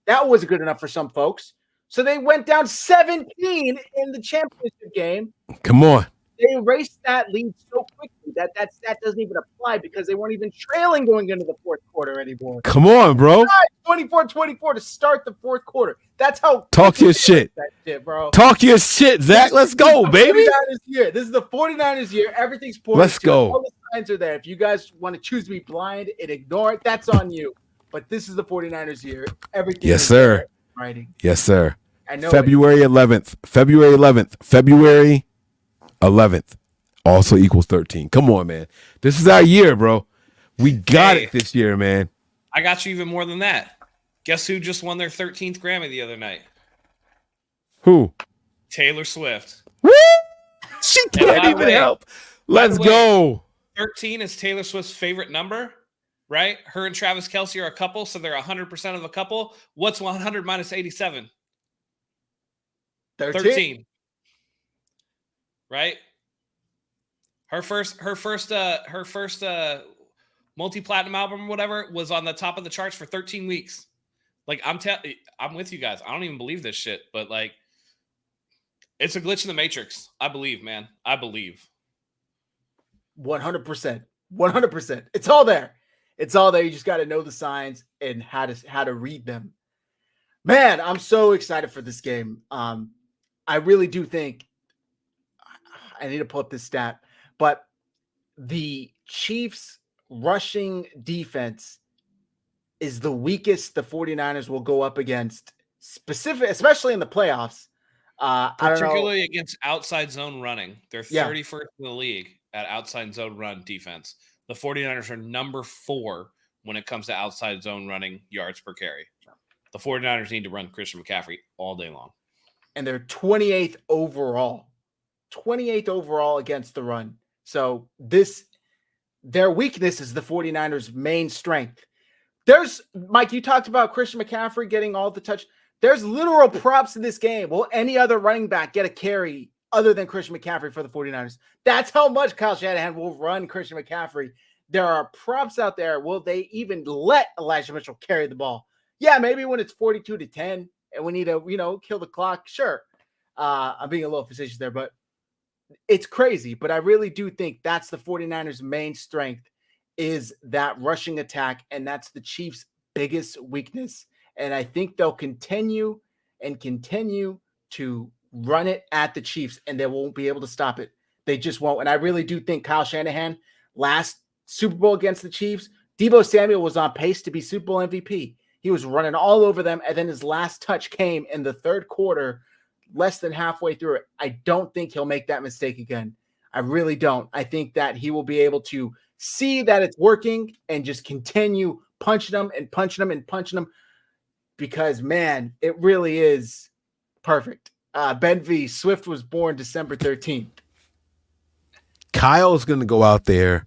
that wasn't good enough for some folks. So they went down 17 in the championship game. Come on. They erased that lead so quickly that stat doesn't even apply because they weren't even trailing going into the fourth quarter anymore. Come on, bro. 24-24 to start the fourth quarter. That's how. Talk your shit. That shit, bro. Talk your shit, Zach. Let's go, baby. 49ers year. This is the 49ers year. Everything's pointing. Let's go. All the signs are there. If you guys want to choose to be blind and ignore it, that's on you. But this is the 49ers year. Everything. Yes, sir. Writing. Yes, sir. I know. February 11th. February 11th also equals 13. Come on, man. This is our year, bro. We got it this year, man. I got you even more than that. Guess who just won their 13th Grammy the other night? Who? Taylor Swift. Woo! She can't even help. Let's go. 13 is Taylor Swift's favorite number, right? Her and Travis Kelce are a couple, so they're 100% of a couple. What's 100 minus 87? 13. Right? Her first multi-platinum album or whatever was on the top of the charts for 13 weeks. Like I'm with you guys. I don't even believe this shit, but like it's a glitch in the matrix. I believe, man. I believe. 100%. 100%. It's all there. It's all there. You just got to know the signs and how to read them. Man, I'm so excited for this game. I really do think I need to pull up this stat, but the Chiefs rushing defense is the weakest the 49ers will go up against, especially in the playoffs. Particularly against outside zone running. They're 31st in the league at outside zone run defense. The 49ers are number 4 when it comes to outside zone running yards per carry. The 49ers need to run Christian McCaffrey all day long. And they're 28th overall. 28th overall against the run. So their weakness is the 49ers' main strength. Mike, you talked about Christian McCaffrey getting all the touch. There's literal props in this game. Will any other running back get a carry other than Christian McCaffrey for the 49ers? That's how much Kyle Shanahan will run Christian McCaffrey. There are props out there. Will they even let Elijah Mitchell carry the ball? Yeah, maybe when it's 42-10 and we need to, kill the clock. Sure. I'm being a little facetious there, but it's crazy. But I really do think that's the 49ers' main strength is that rushing attack, and that's the Chiefs' biggest weakness. And I think they'll continue to run it at the Chiefs, and they won't be able to stop it. They just won't. And I really do think Kyle Shanahan, last Super Bowl against the Chiefs, Deebo Samuel was on pace to be Super Bowl MVP. He was running all over them, and then his last touch came in the third quarter, less than halfway through it. I don't think he'll make that mistake again. I really don't. I think that he will be able to see that it's working and just continue punching them and punching them and punching them because, man, it really is perfect. Ben V. Swift was born December 13th. Kyle's going to go out there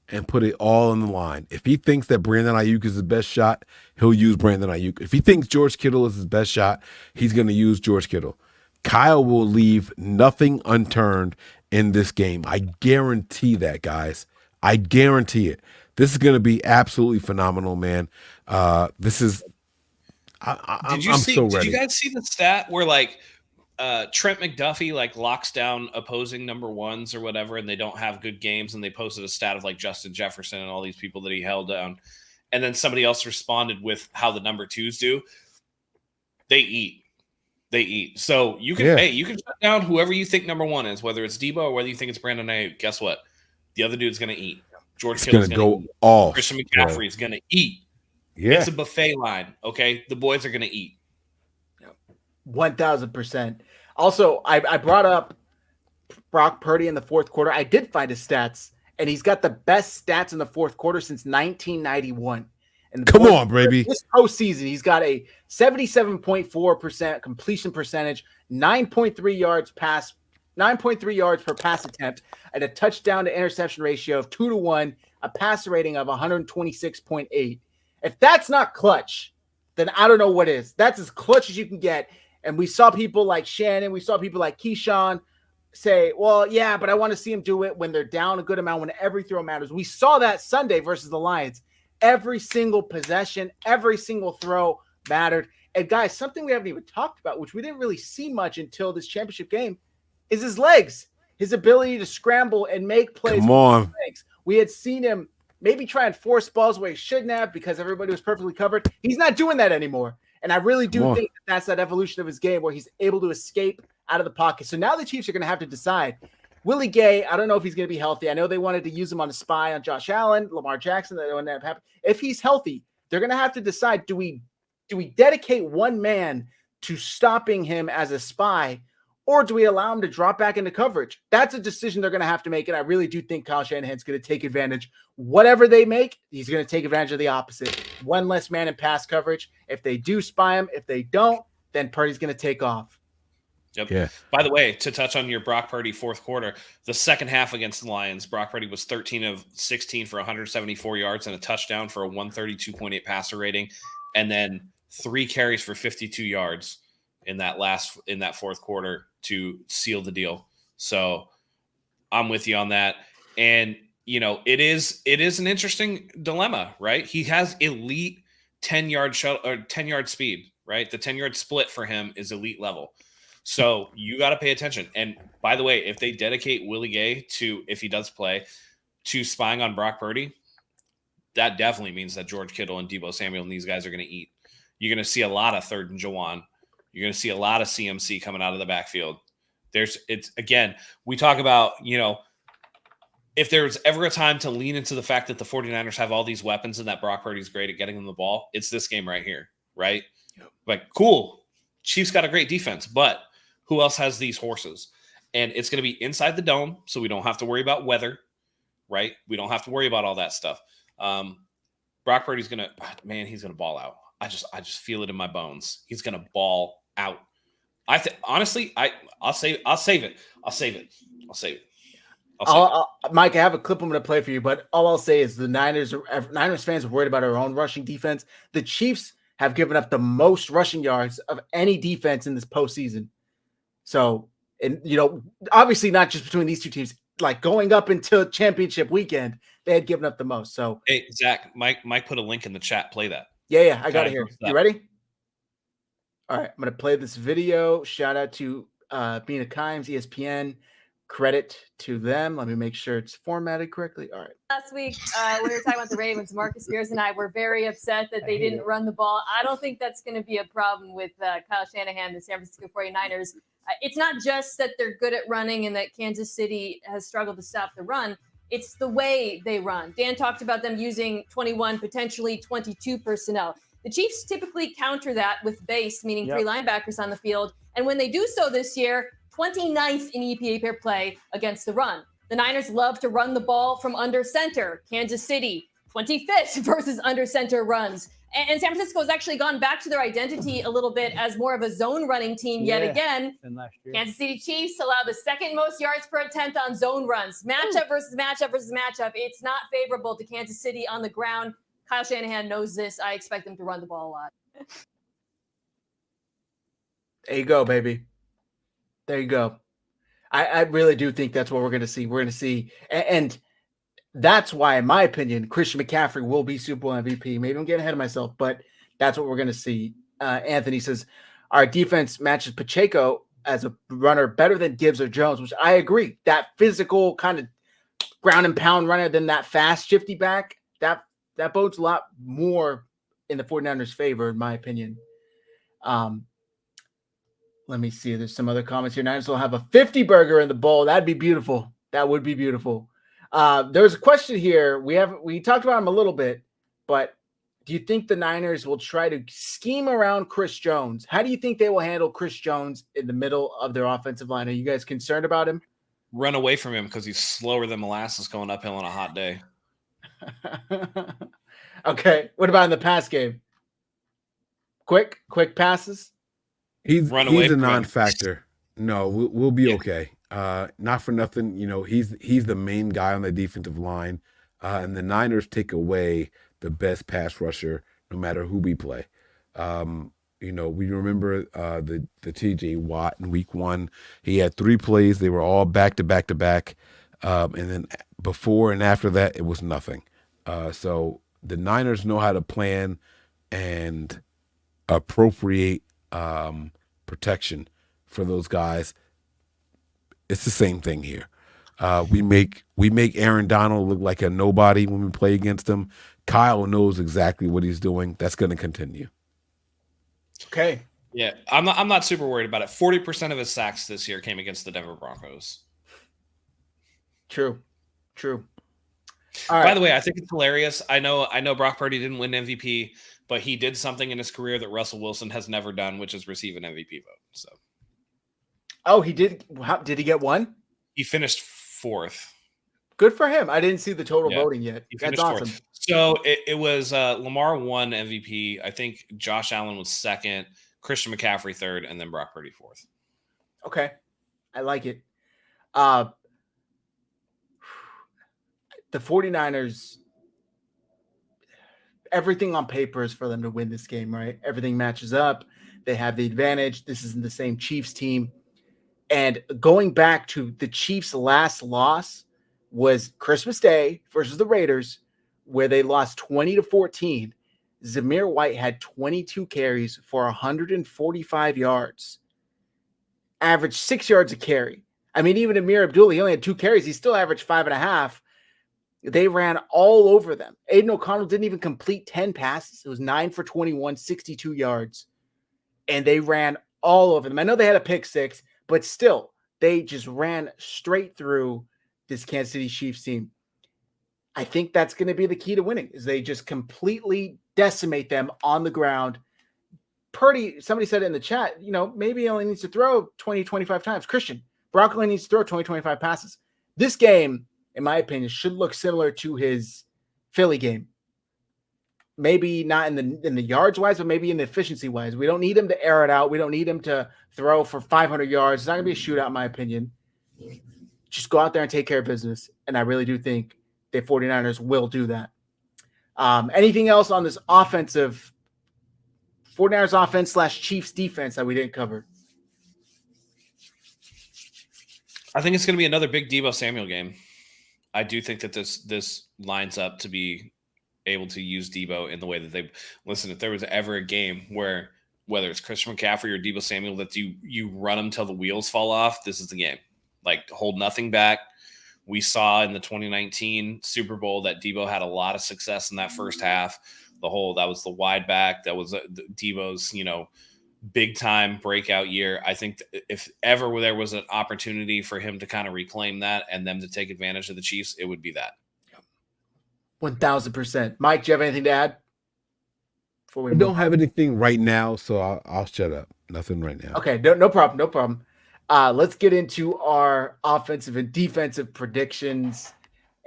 and put it all on the line. If he thinks that Brandon Ayuk is his best shot, he'll use Brandon Ayuk. If he thinks George Kittle is his best shot, he's going to use George Kittle. Kyle will leave nothing unturned in this game. I guarantee that, guys. I guarantee it. This is going to be absolutely phenomenal, man. This is I'm so ready. Did you guys see the stat where Trent McDuffie locks down opposing number ones or whatever, and they don't have good games, and they posted a stat of Justin Jefferson and all these people that he held down, and then somebody else responded with how the number twos do. They eat. So you can you can shut down whoever you think number one is, whether it's Debo or whether you think it's Brandon Ayuk. Guess what? The other dude's going to eat. George Kittle's going to go off. Christian McCaffrey is going to eat. Yeah. It's a buffet line, okay? The boys are going to eat. 1,000%. Also, I brought up Brock Purdy in the fourth quarter. I did find his stats, and he's got the best stats in the fourth quarter since 1991. And come on, baby. This postseason, he's got a 77.4% completion percentage, 9.3 yards per pass attempt, and a touchdown to interception ratio of 2-1, a passer rating of 126.8. If that's not clutch, then I don't know what is. That's as clutch as you can get. And we saw people like Shannon, we saw people like Keyshawn say, well, yeah, but I want to see him do it when they're down a good amount, when every throw matters. We saw that Sunday versus the Lions. Every single possession, every single throw mattered. And guys, something we haven't even talked about, which we didn't really see much until this championship game, is his legs, his ability to scramble and make plays. Come on. With his legs. We had seen him maybe try and force balls where he shouldn't have because everybody was perfectly covered. He's not doing that anymore. And I really do think that's that evolution of his game where he's able to escape out of the pocket. So now the Chiefs are going to have to decide. Willie Gay, I don't know if he's going to be healthy. I know they wanted to use him on a spy on Josh Allen, Lamar Jackson. That wouldn't have happened. If he's healthy, they're going to have to decide, do we dedicate one man to stopping him as a spy, or do we allow him to drop back into coverage? That's a decision they're going to have to make, and I really do think Kyle Shanahan's going to take advantage. Whatever they make, he's going to take advantage of the opposite. One less man in pass coverage. If they do spy him, if they don't, then Purdy's going to take off. Yep. Yeah. By the way, to touch on your Brock Purdy fourth quarter, the second half against the Lions, Brock Purdy was 13 of 16 for 174 yards and a touchdown for a 132.8 passer rating, and then 3 carries for 52 yards in that fourth quarter to seal the deal. So I'm with you on that. And it is an interesting dilemma, right? He has elite 10-yard shuttle or 10-yard speed, right? The 10-yard split for him is elite level. So you got to pay attention. And by the way, if they dedicate Willie Gay to, if he does play, to spying on Brock Purdy, that definitely means that George Kittle and Deebo Samuel and these guys are going to eat. You're going to see a lot of 3rd and Jawan. You're going to see a lot of CMC coming out of the backfield. We talk about, if there's ever a time to lean into the fact that the 49ers have all these weapons and that Brock Purdy's great at getting them the ball, it's this game right here, right? Yep. Like, cool. Chiefs got a great defense, but who else has these horses? And it's going to be inside the dome, so we don't have to worry about weather, right? We don't have to worry about all that stuff. Brock Purdy's he's going to ball out. I just feel it in my bones. He's going to ball out. Honestly, I'll save it. Mike, I have a clip I'm going to play for you, but all I'll say is the Niners fans are worried about our own rushing defense. The Chiefs have given up the most rushing yards of any defense in this postseason. So, and obviously not just between these two teams, like going up until championship weekend, they had given up the most. So, hey, Zach, Mike put a link in the chat. Play that. Yeah, I got it here. You ready? All right, I'm going to play this video. Shout out to Mina Kimes, ESPN. Credit to them. Let me make sure it's formatted correctly. All right. Last week, we were talking about the Ravens. Marcus Spears and I were very upset that they didn't run the ball. I don't think that's going to be a problem with Kyle Shanahan, the San Francisco 49ers. It's not just that they're good at running and that Kansas City has struggled to stop the run. It's the way they run. Dan talked about them using 21, potentially 22 personnel. The Chiefs typically counter that with base, meaning 3 linebackers on the field. And when they do so this year, 29th in EPA per play against the run. The Niners love to run the ball from under center. Kansas City, 25th versus under center runs. And San Francisco has actually gone back to their identity a little bit as more of a zone running team yet again. Kansas City Chiefs allow the 2nd most yards per attempt on zone runs. Matchup versus matchup versus matchup. It's not favorable to Kansas City on the ground. Kyle Shanahan knows this. I expect them to run the ball a lot. There you go, baby. There you go. I really do think that's what we're going to see. We're going to see. And that's why, in my opinion, Christian McCaffrey will be Super Bowl MVP. Maybe I'm getting ahead of myself, but that's what we're going to see. Anthony says, our defense matches Pacheco as a runner better than Gibbs or Jones, which I agree. That physical kind of ground and pound runner than that fast shifty back, that bodes a lot more in the 49ers' favor, in my opinion. Let me see. There's some other comments here. Niners will have a 50 burger in the bowl. That'd be beautiful. That would be beautiful. There's a question here. We talked about him a little bit, but do you think the Niners will try to scheme around Chris Jones? How do you think they will handle Chris Jones in the middle of their offensive line? Are you guys concerned about him? Run away from him because he's slower than molasses going uphill on a hot day. Okay. What about in the pass game? Quick passes? He's a non-factor. No, we'll be okay. Not for nothing, he's the main guy on the defensive line, and the Niners take away the best pass rusher no matter who we play. We remember the TJ Watt in week 1. He had 3 plays. They were all back to back to back, and then before and after that, it was nothing. So the Niners know how to plan and appropriate protection for those guys. It's the same thing here. We make Aaron Donald look like a nobody when we play against him. Kyle knows exactly what he's doing. That's going to continue. Okay. Yeah, I'm not super worried about it. 40% of his sacks this year came against the Denver Broncos. True. All right. By the way, I think it's hilarious. I know Brock Purdy didn't win MVP, but he did something in his career that Russell Wilson has never done, which is receive an MVP vote. So Oh, he did. How, did he get one? He finished fourth. Good for him. I didn't see the total Yeah, voting yet. he That's finished awesome. fourth. So it was Lamar won MVP. I think Josh Allen was second, Christian McCaffrey third, and then Brock Purdy fourth. Okay. I like it. The 49ers, everything on paper is for them to win this game, right? Everything matches up. They have the advantage. This isn't the same Chiefs team. And going back to the Chiefs' last loss was Christmas Day versus the Raiders, where they lost 20-14. Zamir White had 22 carries for 145 yards, averaged 6 yards a carry. I mean, even Amir Abdullah, he only had 2 carries. He still averaged 5.5. They ran all over them. Aiden O'Connell didn't even complete 10 passes. It was 9 for 21, 62 yards. And they ran all over them. I know they had a pick 6, but still, they just ran straight through this Kansas City Chiefs team. I think that's going to be the key to winning, is they just completely decimate them on the ground. Purdy, somebody said it in the chat, maybe he only needs to throw 20, 25 times. Christian, Brock only needs to throw 20, 25 passes. This game, in my opinion, should look similar to his Philly game. Maybe not in the yards wise, but maybe in the efficiency wise. We don't need him to air it out. We don't need him to throw for 500 yards. It's not going to be a shootout, in my opinion. Just go out there and take care of business. And I really do think the 49ers will do that. Anything else on this 49ers offense / Chiefs defense that we didn't cover? I think it's going to be another big Deebo Samuel game. I do think that this lines up to be able to use Deebo in the way that they listen. If there was ever a game where whether it's Christian McCaffrey or Deebo Samuel that you run them till the wheels fall off, this is the game. Like, hold nothing back. We saw in the 2019 Super Bowl that Deebo had a lot of success in that first half. That was the wide back. That was Deebo's big time breakout year. I think if ever there was an opportunity for him to kind of reclaim that and them to take advantage of the Chiefs, it would be that. 1,000%. Mike, do you have anything to add? I don't have anything right now, so I'll shut up. Nothing right now. Okay, no problem. No problem. Let's get into our offensive and defensive predictions.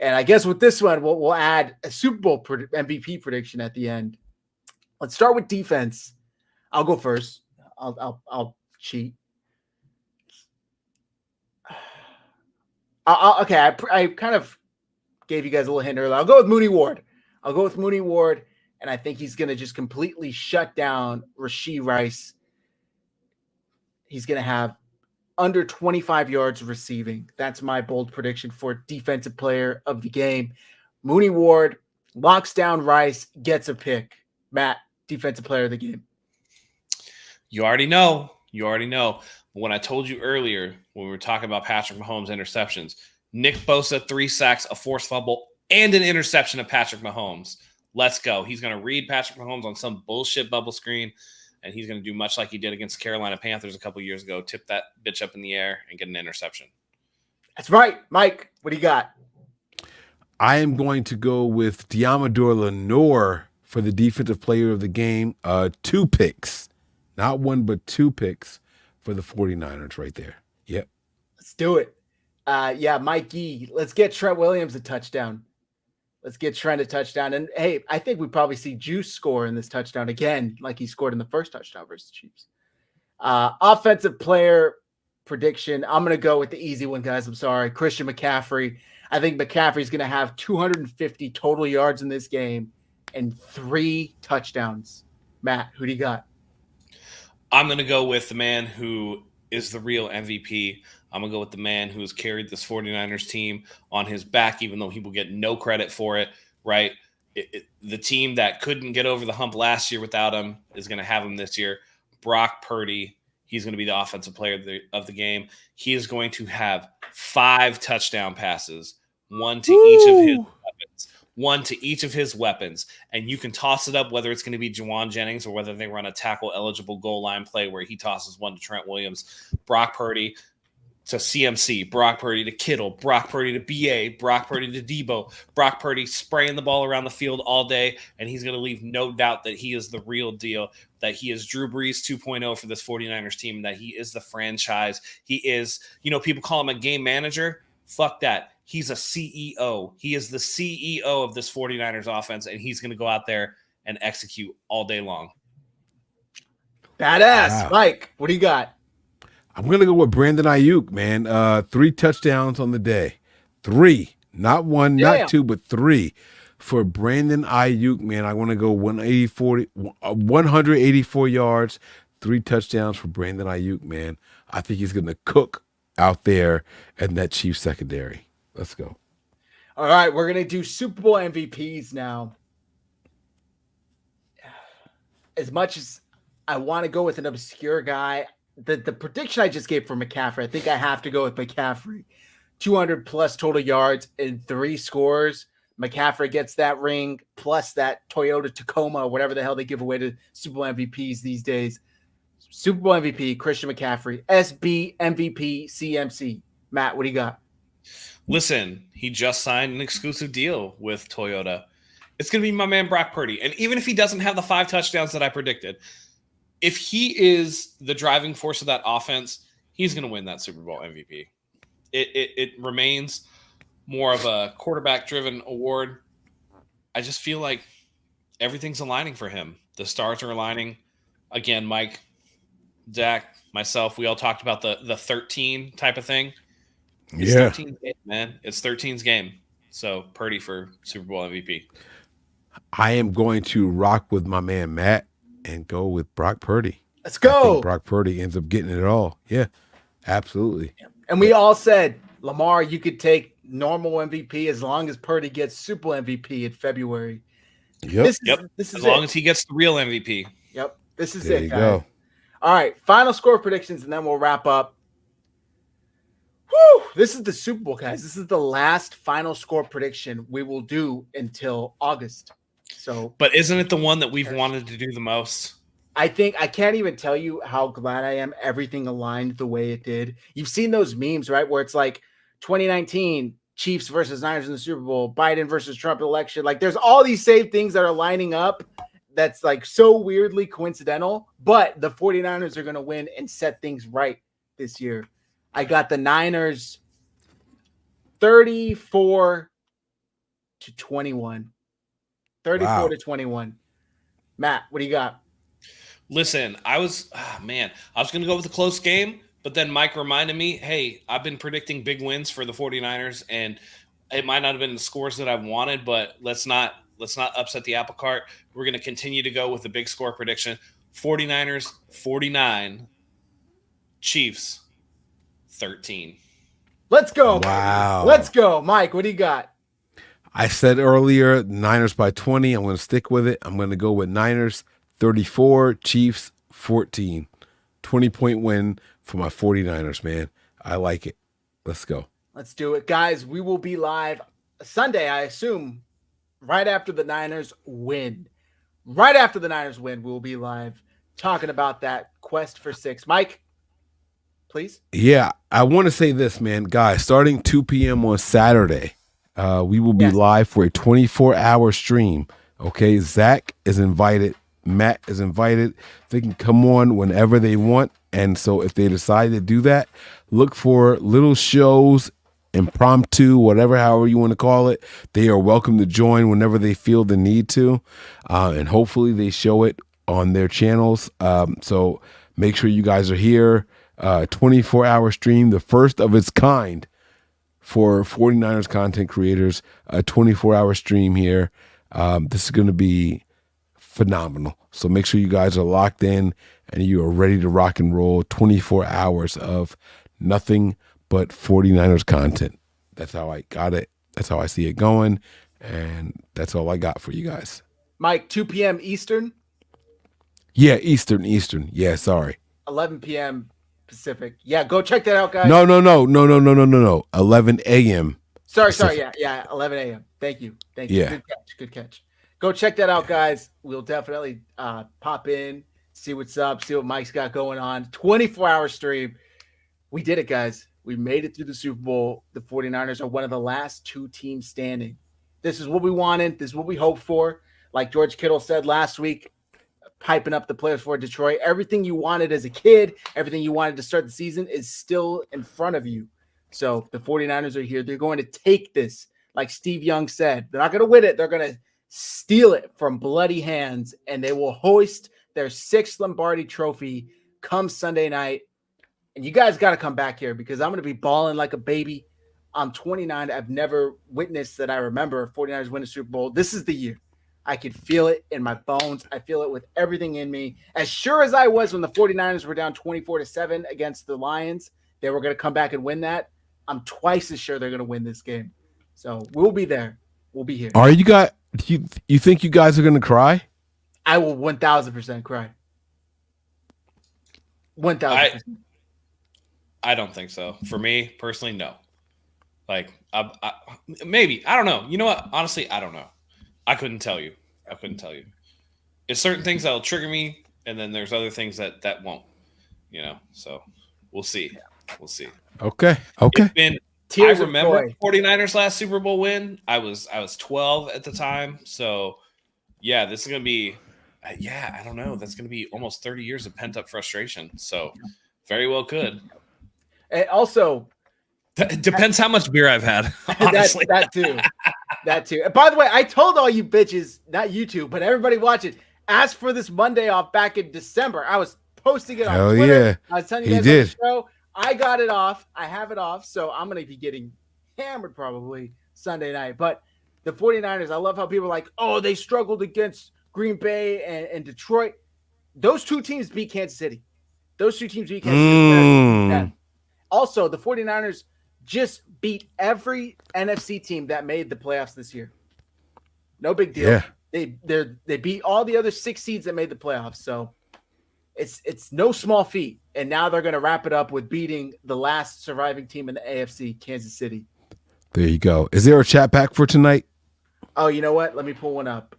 And I guess with this one, we'll add a Super Bowl MVP prediction at the end. Let's start with defense. I'll go first. I'll cheat. Okay, I kind of gave you guys a little hint earlier. I'll go with Mooney Ward. And I think he's going to just completely shut down Rashee Rice. He's going to have under 25 yards receiving. That's my bold prediction for defensive player of the game. Mooney Ward locks down Rice, gets a pick. Matt, defensive player of the game. You already know. When I told you earlier, when we were talking about Patrick Mahomes interceptions, Nick Bosa, 3 sacks, a forced fumble, and an interception of Patrick Mahomes. Let's go. He's going to read Patrick Mahomes on some bullshit bubble screen, and he's going to do much like he did against the Carolina Panthers a couple years ago, tip that bitch up in the air and get an interception. That's right. Mike, what do you got? I am going to go with Diamador Lenore for the defensive player of the game. 2 picks. Not 1, but 2 picks for the 49ers right there. Yep. Let's do it. Mikey, let's get Trent Williams a touchdown. And, hey, I think we probably see Juice score in this touchdown again, like he scored in the first touchdown versus the Chiefs. Offensive player prediction, I'm going to go with the easy one, guys. I'm sorry. Christian McCaffrey. I think McCaffrey's going to have 250 total yards in this game and 3 touchdowns. Matt, who do you got? I'm going to go with the man who is the real MVP. I'm going to go with the man who has carried this 49ers team on his back, even though he will get no credit for it, right? The team that couldn't get over the hump last year without him is going to have him this year. Brock Purdy, he's going to be the offensive player of the game. He is going to have 5 touchdown passes, 1 to each of his weapons. And you can toss it up whether it's going to be Juwan Jennings or whether they run a tackle-eligible goal line play where he tosses 1 to Trent Williams. Brock Purdy, to CMC, Brock Purdy to Kittle, Brock Purdy to BA, Brock Purdy to Debo, Brock Purdy spraying the ball around the field all day, and he's going to leave no doubt that he is the real deal, that he is Drew Brees 2.0 for this 49ers team, that he is the franchise. He is, people call him a game manager. Fuck that. He's a CEO. He is the CEO of this 49ers offense, and he's going to go out there and execute all day long. Badass. Wow. Mike, what do you got? I'm going to go with Brandon Ayuk, man. 3 touchdowns on the day. 3. Not 1, Damn. not 2, but 3 for Brandon Ayuk, man. I want to go 184 yards, 3 touchdowns for Brandon Ayuk, man. I think he's going to cook out there in that Chiefs secondary. Let's go. All right, we're going to do Super Bowl MVPs now. As much as I want to go with an obscure guy, the prediction I just gave for McCaffrey, I think I have to go with McCaffrey. 200 plus total yards and 3 scores. McCaffrey gets that ring plus that Toyota Tacoma, whatever the hell they give away to Super Bowl MVPs these days. Super Bowl MVP, Christian McCaffrey. SB MVP, CMC. Matt, what do you got? Listen, he just signed an exclusive deal with Toyota. It's going to be my man Brock Purdy. And even if he doesn't have the 5 touchdowns that I predicted, if he is the driving force of that offense, he's going to win that Super Bowl MVP. It remains more of a quarterback-driven award. I just feel like everything's aligning for him. The stars are aligning. Again, Mike, Zach, myself, we all talked about the 13 type of thing. It's 13's game, man. It's 13's game. So Purdy for Super Bowl MVP. I am going to rock with my man Matt and go with Brock Purdy. Let's I go. think Brock Purdy ends up getting it all. Yeah, absolutely. And we all said, Lamar, you could take normal MVP as long as Purdy gets Super Bowl MVP in February. Yep. This is As long as he gets the real MVP. Yep. This is There it, you guys. go. All right. Final score predictions, and then we'll wrap up. Whew, this is the Super Bowl, guys. This is the last final score prediction we will do until August. So, But isn't it the one that we've wanted to do the most? I think I can't even tell you how glad I am everything aligned the way it did. You've seen those memes, right? Where it's like 2019 Chiefs versus Niners in the Super Bowl, Biden versus Trump election. Like there's all these same things that are lining up that's like so weirdly coincidental, but the 49ers are going to win and set things right this year. I got the Niners 34-21. 34-21. Matt, what do you got? Listen, I was going to go with a close game, but then Mike reminded me, hey, I've been predicting big wins for the 49ers, and it might not have been the scores that I wanted, but let's not upset the apple cart. We're going to continue to go with the big score prediction. 49ers 49, Chiefs 13. Let's go. Wow. Let's go. Mike, what do you got? I said earlier, Niners by 20. I'm going to stick with it. I'm going to go with Niners 34, Chiefs 14. 20-point win for my 49ers, man. I like it. Let's go. Let's do it. Guys, we will be live Sunday, I assume, right after the Niners win. Right after the Niners win, we'll be live talking about that quest for 6. Mike, please. Yeah, I want to say this, man. Guys, starting 2 p.m. on Saturday, we will be live for a 24-hour stream. Okay, Zach is invited. Matt is invited. They can come on whenever they want. And so if they decide to do that, look for little shows, impromptu, however you want to call it. They are welcome to join whenever they feel the need to. And hopefully they show it on their channels. So make sure you guys are here. 24-hour stream, the first of its kind for 49ers content creators. A 24-hour stream here. This is going to be phenomenal. So make sure you guys are locked in and you are ready to rock and roll. 24 hours of nothing but 49ers content. That's how I got it. That's how I see it going. And that's all I got for you guys. Mike, 2 p.m. Eastern? Yeah, Eastern. Yeah, sorry. 11 p.m. Pacific. Yeah, go check that out, guys. No. 11 a.m. Sorry. Yeah, 11 a.m. Thank you. Yeah. Good catch. Go check that out, guys. We'll definitely pop in, see what's up, see what Mike's got going on. 24-hour stream. We did it, guys. We made it through the Super Bowl. The 49ers are one of the last 2 teams standing. This is what we wanted. This is what we hoped for. Like George Kittle said last week, piping up the players for Detroit. Everything you wanted as a kid, everything you wanted to start the season is still in front of you. So the 49ers are here. They're going to take this. Like Steve Young said, they're not going to win it. They're going to steal it from bloody hands, and they will hoist their 6th Lombardi trophy come Sunday night. And you guys got to come back here because I'm going to be balling like a baby. I'm 29. I've never witnessed that I remember 49ers win a Super Bowl. This is the year. I could feel it in my bones. I feel it with everything in me. As sure as I was when the 49ers were down 24-7 against the Lions, they were going to come back and win that. I'm twice as sure they're going to win this game. So we'll be there. We'll be here. Are you guys? You think you guys are going to cry? I will 1,000% cry. 1,000%. I don't think so. For me personally, no. Like, maybe. I don't know. You know what? Honestly, I don't know. I couldn't tell you. It's certain things that'll trigger me, and then there's other things that won't. So we'll see. We'll see. Okay. Tears I of remember joy. 49ers last Super Bowl win. I was 12 at the time. So, yeah, this is going to be I don't know. That's going to be almost 30 years of pent-up frustration. So, very well could. And also, It depends how much beer I've had, honestly. that too. That too. And by the way, I told all you bitches, not you two, but everybody watching, ask for this Monday off back in December. I was posting it on Hell Twitter. yeah. I was telling you He guys did. on the show. I got it off. I have it off. So I'm going to be getting hammered probably Sunday night. But the 49ers, I love how people are like, oh, they struggled against Green Bay and Detroit. Those 2 teams beat Kansas City. Yeah. Also, the 49ers just beat every NFC team that made the playoffs this year. No big deal. Yeah. They beat all the other 6 seeds that made the playoffs. So it's no small feat. And now they're going to wrap it up with beating the last surviving team in the AFC, Kansas City. There you go. Is there a chat pack for tonight? Oh, you know what? Let me pull one up.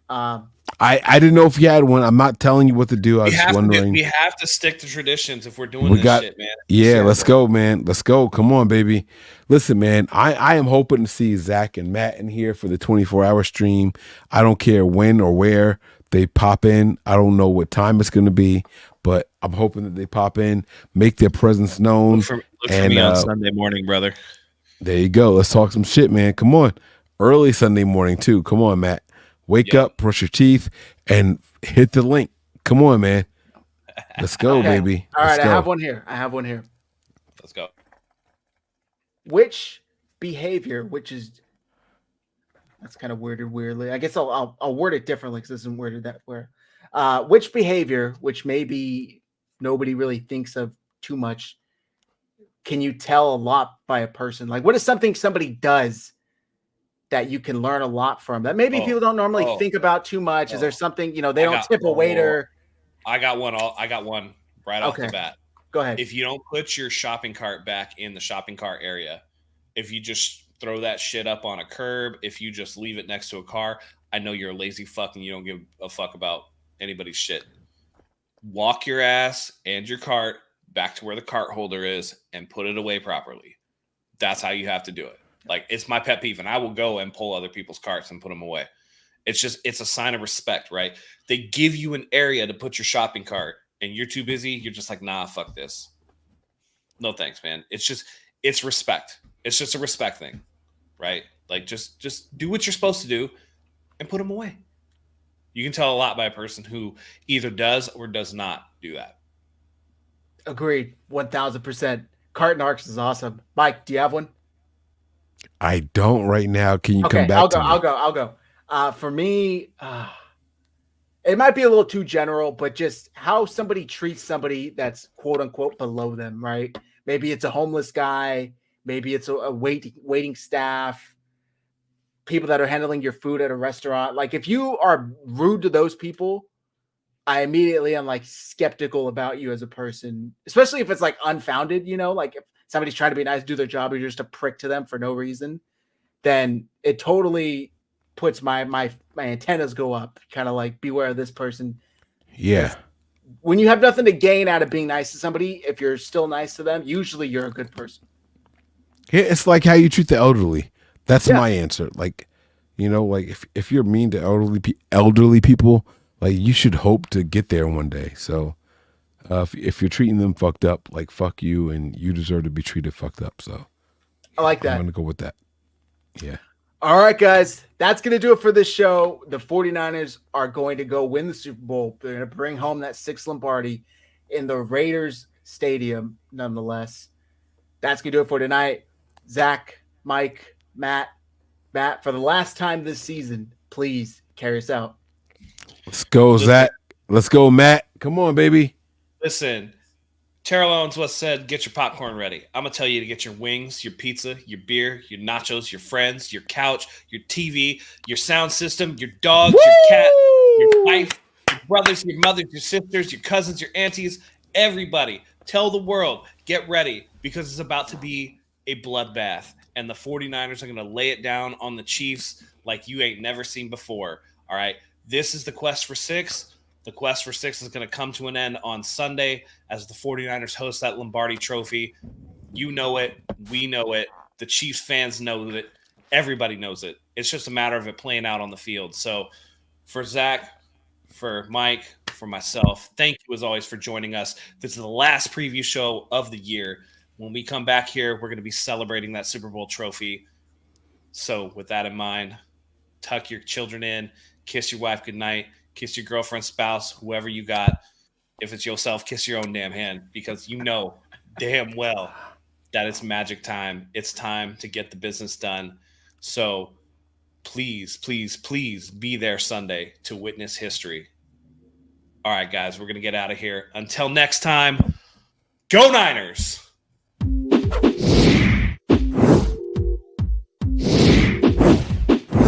I didn't know if you had one. I'm not telling you what to do. I was just wondering. We have to stick to traditions if we're doing shit, man. Yeah, let's go, man. Let's go. Come on, baby. Listen, man, I am hoping to see Zach and Matt in here for the 24-hour stream. I don't care when or where they pop in. I don't know what time it's going to be, but I'm hoping that they pop in, make their presence known. Look for me on Sunday morning, brother. There you go. Let's talk some shit, man. Come on. Early Sunday morning, too. Come on, Matt. Wake up, brush your teeth, and hit the link. Come on, man. Let's go, baby. All right, Let's go. I have one here. Let's go. Which behavior, that's kind of worded weirdly. I guess I'll word it differently because this isn't worded that way. Which behavior, which maybe nobody really thinks of too much, can you tell a lot by a person? Like, what is something somebody does that you can learn a lot from that maybe people don't normally think about too much? Is there something, they don't tip a waiter? I got one right off the bat. Go ahead. If you don't put your shopping cart back in the shopping cart area, if you just throw that shit up on a curb, if you just leave it next to a car, I know you're a lazy fuck and you don't give a fuck about anybody's shit. Walk your ass and your cart back to where the cart holder is and put it away properly. That's how you have to do it. Like, it's my pet peeve, and I will go and pull other people's carts and put them away. It's a sign of respect, right? They give you an area to put your shopping cart, and you're too busy. You're just like, nah, fuck this. No thanks, man. It's respect. It's just a respect thing, right? Like, just do what you're supposed to do and put them away. You can tell a lot by a person who either does or does not do that. Agreed. 1,000%. Cart Narcs is awesome. Mike, do you have one? I don't right now. Can you come back I'll to me? I'll go. For me, it might be a little too general, but just how somebody treats somebody that's quote unquote below them, right? Maybe it's a homeless guy. Maybe it's a waiting staff, people that are handling your food at a restaurant. Like, if you are rude to those people, I immediately am like skeptical about you as a person, especially if it's like unfounded, like if somebody's trying to be nice, do their job, or you're just a prick to them for no reason, then it totally puts my antennas go up, kind of like, beware of this person. Yeah. When you have nothing to gain out of being nice to somebody, if you're still nice to them, usually you're a good person. It's like how you treat the elderly. That's Yeah. my answer. Like, like if you're mean to elderly people, like you should hope to get there one day. So if you're treating them fucked up, like fuck you, and you deserve to be treated fucked up. So I like that. I'm gonna go with that. Yeah. All right, guys, that's going to do it for this show. The 49ers are going to go win the Super Bowl. They're going to bring home that 6th Lombardi in the Raiders Stadium, nonetheless. That's going to do it for tonight. Zach, Mike, Matt, for the last time this season, please carry us out. Let's go, Zach. Let's go, Matt. Come on, baby. Listen, Terrell Owens once said, get your popcorn ready. I'm going to tell you to get your wings, your pizza, your beer, your nachos, your friends, your couch, your TV, your sound system, your dogs, your cat, your wife, your brothers, your mothers, your sisters, your cousins, your aunties, everybody. Tell the world, get ready, because it's about to be a bloodbath. And the 49ers are going to lay it down on the Chiefs like you ain't never seen before. All right. This is the quest for 6. The quest for 6 is going to come to an end on Sunday as the 49ers host that Lombardi trophy. You know it. We know it. The Chiefs fans know it. Everybody knows it. It's just a matter of it playing out on the field. So for Zach, for Mike, for myself, thank you as always for joining us. This is the last preview show of the year. When we come back here, we're going to be celebrating that Super Bowl trophy. So with that in mind, tuck your children in, kiss your wife goodnight, kiss your girlfriend, spouse, whoever you got. If it's yourself, kiss your own damn hand, because you know damn well that it's magic time. It's time to get the business done. So please, please, please be there Sunday to witness history. All right, guys, we're going to get out of here. Until next time, go Niners!